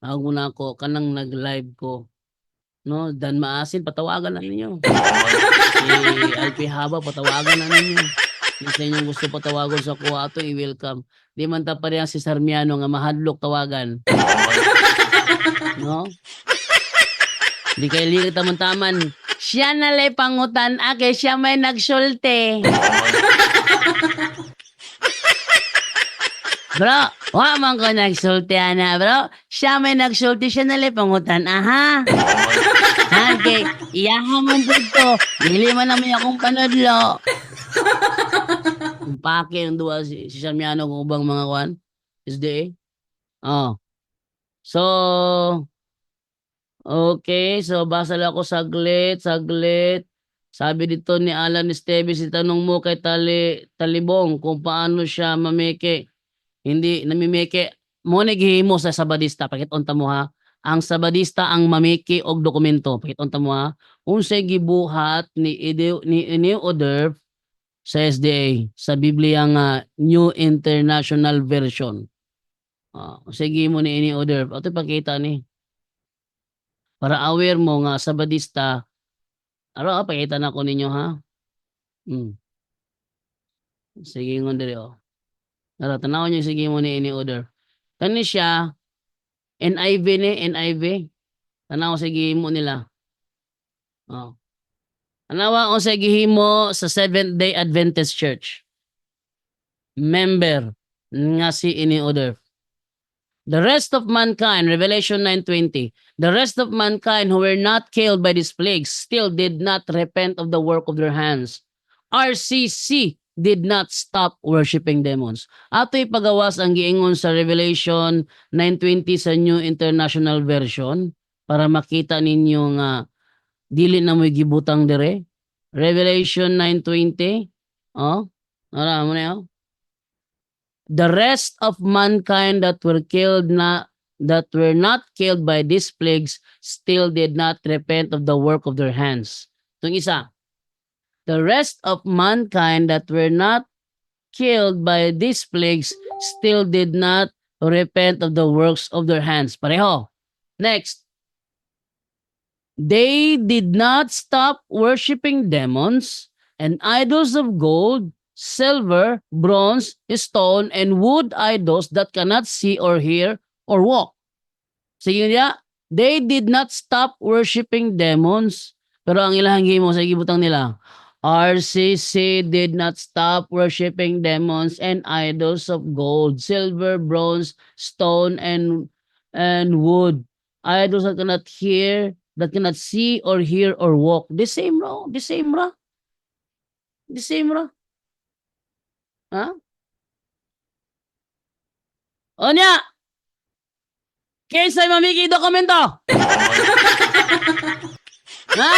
tawag muna ako, kanang nag-live ko. No, Dan Maasin, patawagan na ninyo. Si Alpi Haba, patawagan na ninyo. Kung sa inyong gusto patawagan sa kuha ito, i-welcome. Di man ta parehas si Sarmiano nga mahadlok tawagan. No? Di kayo lirit taman-taman. Siya nalay pangutan ake, siya may nagsulte. Bro, wa man ko nagsulti ana, bro. Siya may nagsulti, siya nalay pangutan. Aha. Okay, iyaha man dito. Dili man naman akong panadlo. Pake yung duwa si Sarmiano kung ubang mga kwan. SDA. Oh. So, okay. So, basa lang ako saglit. Sabi dito ni Alan Esteves, itanong mo kay Talibong kung paano siya mameke. Hindi, namimeke. Mo naghihimo sa sabadista. Pakitunta mo ha. Ang sabadista ang mameke og dokumento. Pakitunta mo ha. Unsay gibuhat ni Oderf sa SDA, sa Biblia nga New International Version. Sige mo ni Oderf. Ito pakita ni. Para aware mo nga sabadista. Pakita na ko ninyo ha. Sige nga diri o. Tanaw nyo sige mo ni Oderf. Kani siya, NIV. Tanaw sige mo nila. Anawa o sa gihimo sa Seventh-day Adventist Church. Member nga si Oderf. The rest of mankind, Revelation 9:20, the rest of mankind who were not killed by these plagues still did not repent of the work of their hands. RCC did not stop worshiping demons. Ato'y pagawas ang giingon sa Revelation 9:20 sa New International Version para makita ninyo nga dili na mo'y gibutang dire. Revelation 9:20. Ara mo na. The rest of mankind that were not killed by these plagues still did not repent of the work of their hands. Itong isa. The rest of mankind that were not killed by these plagues still did not repent of the works of their hands. Pareho. Next. They did not stop worshiping demons and idols of gold, silver, bronze, stone, and wood idols that cannot see or hear or walk. Sige niya, they did not stop worshiping demons. Pero ang ilang gimo sa gibutang nila, RCC did not stop worshiping demons and idols of gold, silver, bronze, stone, and wood. Idols that cannot hear, that cannot see or hear or walk. The same ra. Ha? O niya! Kaysa mamiki dokumento! Ha?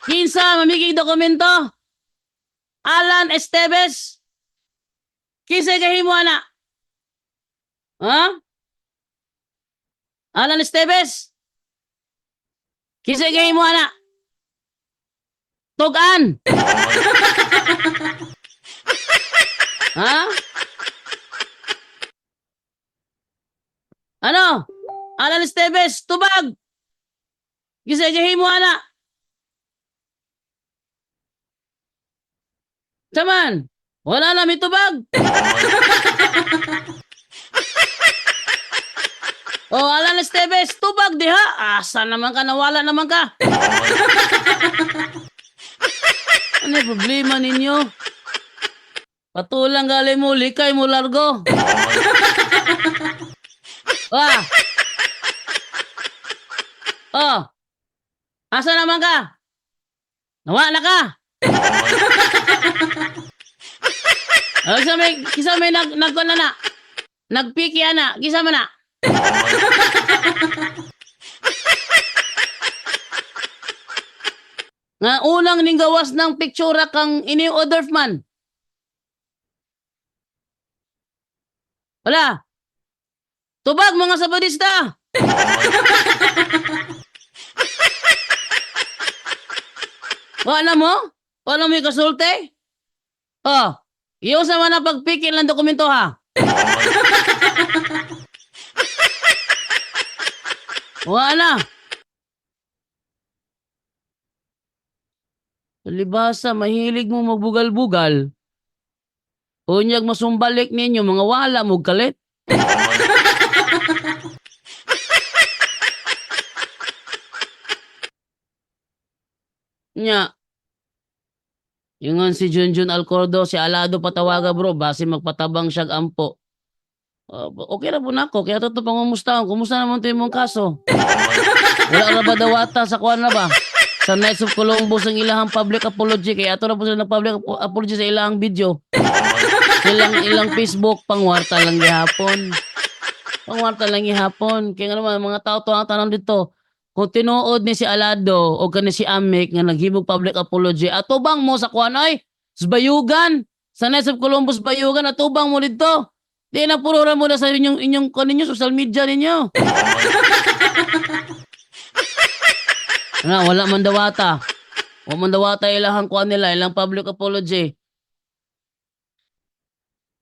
Kinsa mamiki dokumento? Alan Esteves? Kinsa kahimo ana? Ha? Alan Esteves? Kinsa kahimo ana? Tugan! Ha? Ano? Alan Esteves, tubag! Kinsa kahimo ana? Saman, wala na may tubag. Alan Esteves, tubag diha. Asa naman ka, nawala naman ka. Ano yung problema ninyo? Patulang galing mo, likay mo largo. Ah! Oh! Asa naman ka? Nawala ka? Kisa may nagkona na. Nagpiki na. Kisa man na. Nga unang ning gawas ng pictura kang ini-order man. Wala. Tubag mga sabadista. Wala mo? Wala mo yung kasulte? Oh, yung sa mga pagpikil ng dokumento ha. Wala. Libasa, mahilig mo magbugal-bugal. Unyag masumbalik ninyo, mga wala mo kalit. Nya. Yung si Junjun Alcordo, si Alado patawaga bro, base magpatabang siyag ampo. Okay na po na ako, kaya ito pangumustahan. Kumusta naman ito yung mong kaso? Wala na ba dawata sa kuwan na ba? Sa Knights of Columbus ang ilahang public apology, kaya ito na po sila ng-public apology sa ilahang video. Ilang Facebook, pangwarta lang gihapon. Pangwarta lang gihapon. Kaya nga naman, mga tao to ang tanong dito, kung tinuod ni si Alado o kani si Amik nga naghimog public apology, atubang mo sa kuwan ay, sa Bayugan, sa Knights of Columbus Bayugan, atubang mo dito. Di na purura mo na sa inyong kaninyo, social media ninyo. Wala man dawata. Wala man dawata ilang kuwan nila, ilang public apology.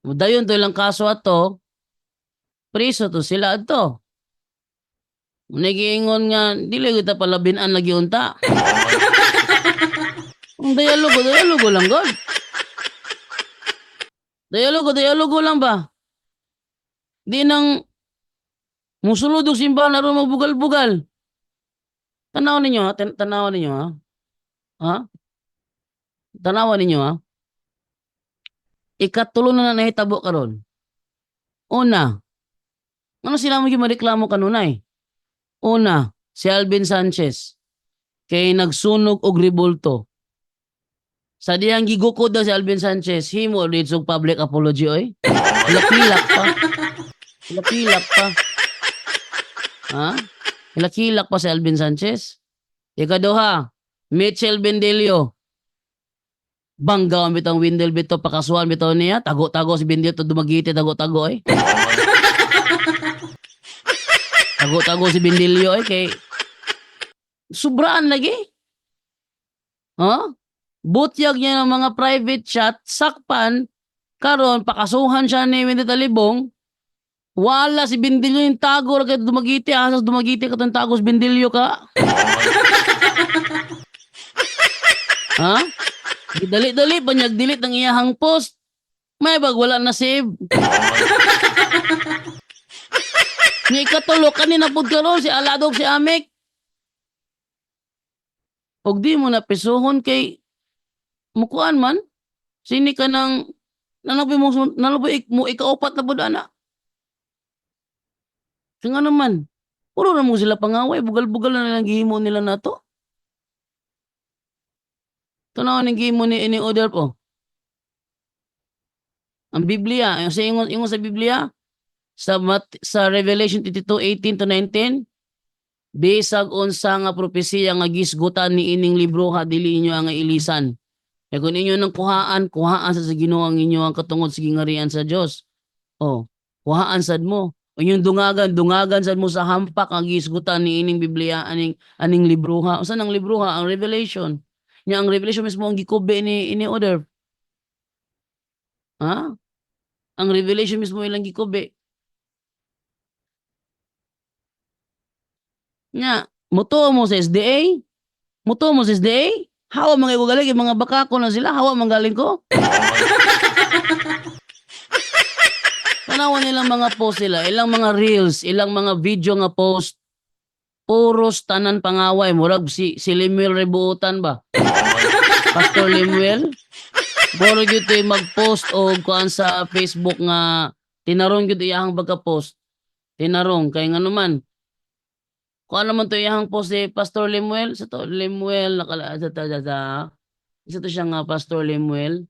Dayon to ilang kaso ato, priso to sila ato. Nagiingon nga, dili kita palabinan lagi unta. Ang dialogo lang god. Dialogo lang ba? Di nang musulod og simbahan na ron magbugal-bugal. Tanaw ninyo ha? Tanaw ninyo ha? Ha? Tanaw ninyo ha? Ikatulo na nahitabo karon. Una, ano sila mo mareklamo kanunay? Una, si Alvin Sanchez kay nagsunog og rebulto. Sa diyang gigukod daw si Alvin Sanchez, himo dito public apology oy. Hilak-hilak pa. Hilak-hilak pa. Ha? Hilak-hilak pa si Alvin Sanchez. Ikaduha, Mitchell Bendelio. Bangga ang bitang Windel bito, pakasuhan bito niya. Tago-tago si Bendelio to dumagiti, tago-tago eh. Tago-tago si Bendelio eh. Kay sobraan lagi. Huh? Butyag niya ng mga private chat, sakpan, karon pakasuhan siya ni Wendy Talibong. Wala si Bendelio yung tago, kaya dumagiti, asas dumagiti ka itong tago si Bendelio ka. Ha? Dali-dali, panyag-delete ng iyahang post. May bag, wala na save. Ni ikatulo, kanina po karon si Alado si Amik. Og di mo na pisuhon kay mukuan man. Sini ka ng nalabi mo ikaupat na buda na. Kaya nga naman, puro na mo sila pangaway, bugal-bugal na nilang gihimo nila na to. Ito na ang gihimo ni order po. Ang Biblia, ingon sa Biblia, sa Revelation 22:18-19, bisag unsa nga propesiya nga gisgutan ni ining libro ha dili inyo ang ilisan. Kaya kung inyo nang kuhaan sa Ginoo ang inyo ang katungod sa gingarian sa Dios. Oh, kuhaan sad mo. O yung dungagan sad mo sa hampak ang gisgutan ni ining Biblia aning libro ha. Usa nang libro ha ang Revelation. Nya ang Revelation mismo ang gikubi ni order. Ha? Ang Revelation mismo ilang gikubi. Nya, mutuo mo sa SDA? Mutuo mo sa SDA? Hawa mga galing, mga bakako na sila, hawa mga galing ko. Tanawan nilang mga post sila, ilang mga reels, ilang mga video nga post, puros tanan pangaway, murag si Limil Rebuutan ba? Pastor Lemuel. Moro gyud to'y mag-post og kuan sa Facebook nga tinarong gyud iyahang pagka-post. Tinarong kay ngano man. Kuan naman to iyahang post si Pastor Lemuel sa to Lemuel nakala isa to siya nga Pastor Lemuel.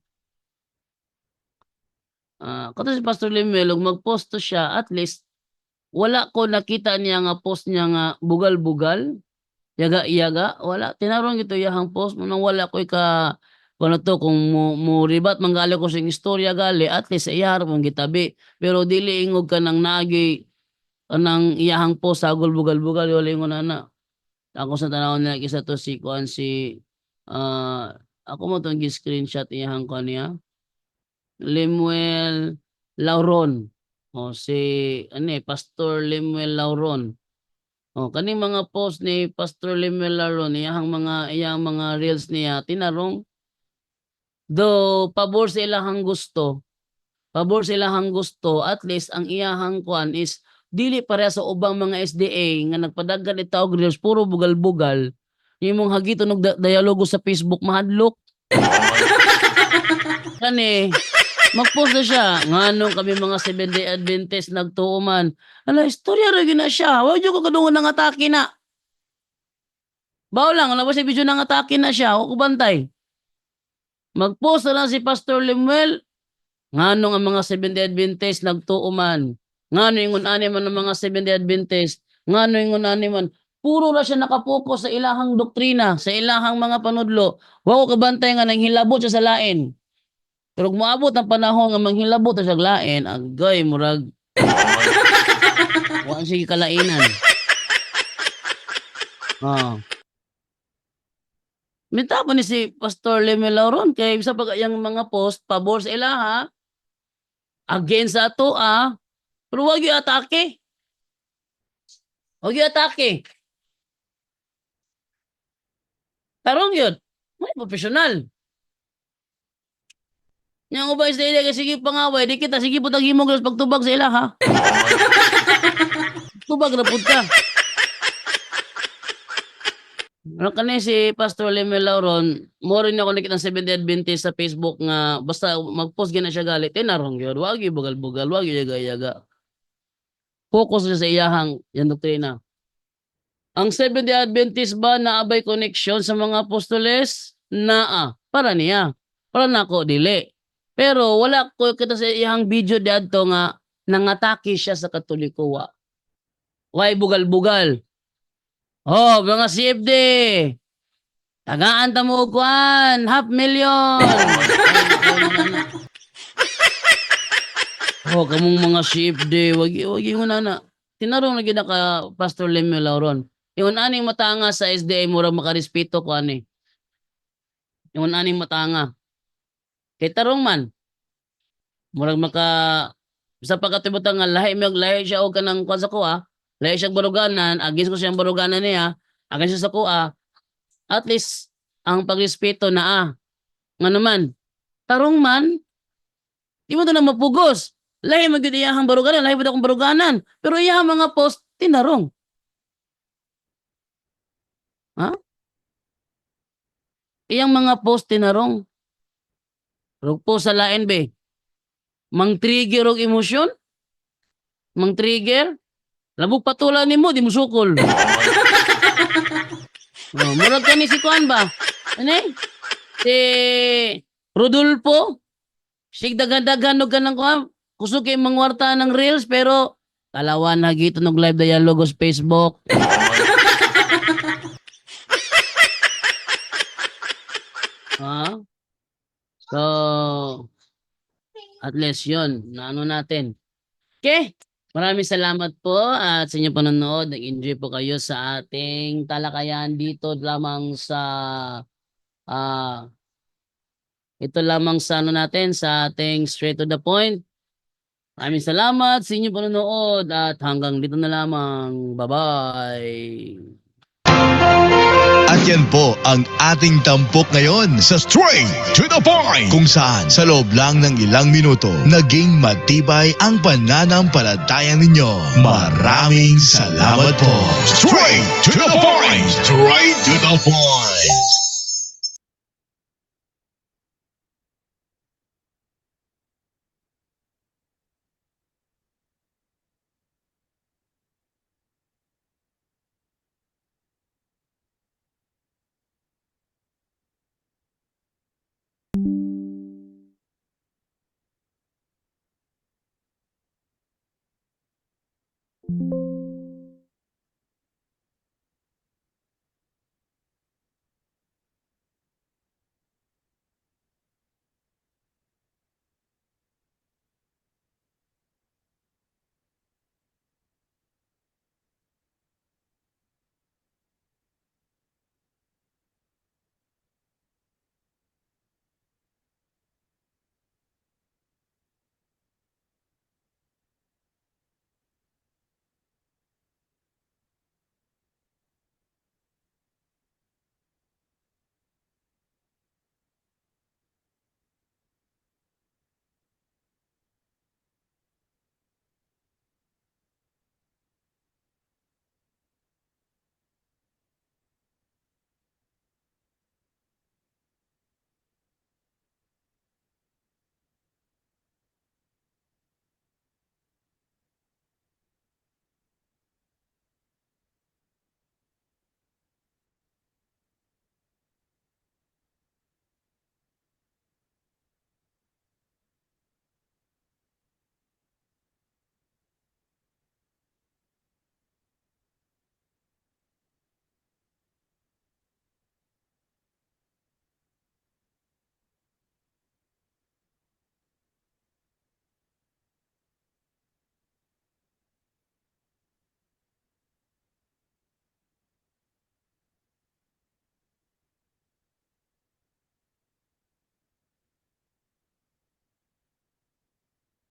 Kato si Pastor Lemuel ug mag-post to siya at least wala ko nakita niya nga post niya nga bugal-bugal. Yaga-yaga, wala. Tinarong ito iyahang post. Nang wala ko kung to, kung mo ribat, manggali ko sa istorya gali, at least iyahar mong gitabi. Pero dili ingog ka ng nagi, nang iyahang post, sagol bugal-bugal, wala ingon na. Ako sa tanaw na isa to si Kuan ako mo itong screenshot iyahang kuan niya. Lemuel Lauron. O si, Pastor Lemuel Lauron. Oh, kaning mga post ni Pastor Lemuel Lauron, iyang mga reels niya tinarong do pabor sa ilahang gusto. Pabor sa ilahang gusto, at least ang iyahang kuan is dili pareha sa ubang mga SDA nga nagpadaggan itaw og reels puro bugal-bugal. Imong hagiton og dialogo sa Facebook mahadlok. Kani mag-post na siya. Nganong kami mga 7-day Adventist nagtuuman. Istorya rin na siya. Huwag ko kadungan ng atake na. Bao lang, ba si video ng atake na siya. Huwag ko bantay. Mag-post na lang si Pastor Lemuel. Nganong ang mga 7-day Adventist nagtuuman. Nganong yung unani man ng mga 7-day Adventist. Nganong yung unani man. Puro na siya nakapokus sa ilahang doktrina, sa ilahang mga panudlo. Huwag ko kabantay nga nang hilabot siya sa lain. Pero kung maabot ang panahon nga manghilabot sa lain, agay murag wala sige kalainan. Minta pa ni si Pastor Lemuel Lauron kay sa pagayang mga post pabor sa ilaha against sa ato pero wag yung atake. Wag yung atake. Tarong yun. May professional. Yang ubay sa ila kay sige pangaway, di kita sige putang himog sa pagtubag sa ila ha. Tubag na pud ka. Ano kanay si Pastor Lemuel Lauron, mo rin ako nakita ng 7-day Adventist sa Facebook nga basta mag-post gina siya galit, tinarong yun, wag yung bugal-bugal, wag yung yaga-yaga. Focus siya sa iyahang yan doktrina. Ang 7-day Adventist ba naabay connection sa mga apostoles? Para niya. Para nako dili. Pero wala ko kita sa iyang video diadto nga nangatake siya sa Katoliko wa. Why bugal-bugal? Oh, mga CFD. Tagaan ta mo kuan, 500,000. Oh, kamong mga CFD, wag yung nana. Tinarong na gid ka Pastor Lemuel Lauron. Yung aning matanga sa SDA murag makarespeto ko ani. Yung aning matanga. Kay tarong man. Murag sa pagkatibutan nga lahi siya og kanang kuan sa kuha, lahi siya baruganan, against ko siyang baruganan niya, against siya sa kuha. At least ang pagrespeto na Nga naman, tarong man, di mo to na mapugos. Lahi magyud iyahang baruganan, lahi ba akong baruganan. Pero iyahang mga post tinarong. Iyang mga post tinarong. Rug po sa lain be. Mang trigger og emosyon? Mang trigger? Labog patulan nimo di mo sukol. Murag ka ni si Kuan ba? Si Rodolfo? Sig dagan-dagan og kanang kuan. Kusog kay mangwarta ng reels pero kalawan na gito ng live dialogue sa Facebook. So, at least yun, naano natin. Okay, maraming salamat po at sa inyong panonood. Nag-enjoy po kayo sa ating talakayan dito lamang sa ito lamang sa natin sa ating straight to the point. Maraming salamat sa inyong panonood at hanggang dito na lamang. Bye-bye. At yan po ang ating tampok ngayon sa Straight to the Point, kung saan sa loob lang ng ilang minuto naging matibay ang pananampalataya ninyo. Maraming salamat po. Straight to the Point! Straight to the Point! Pag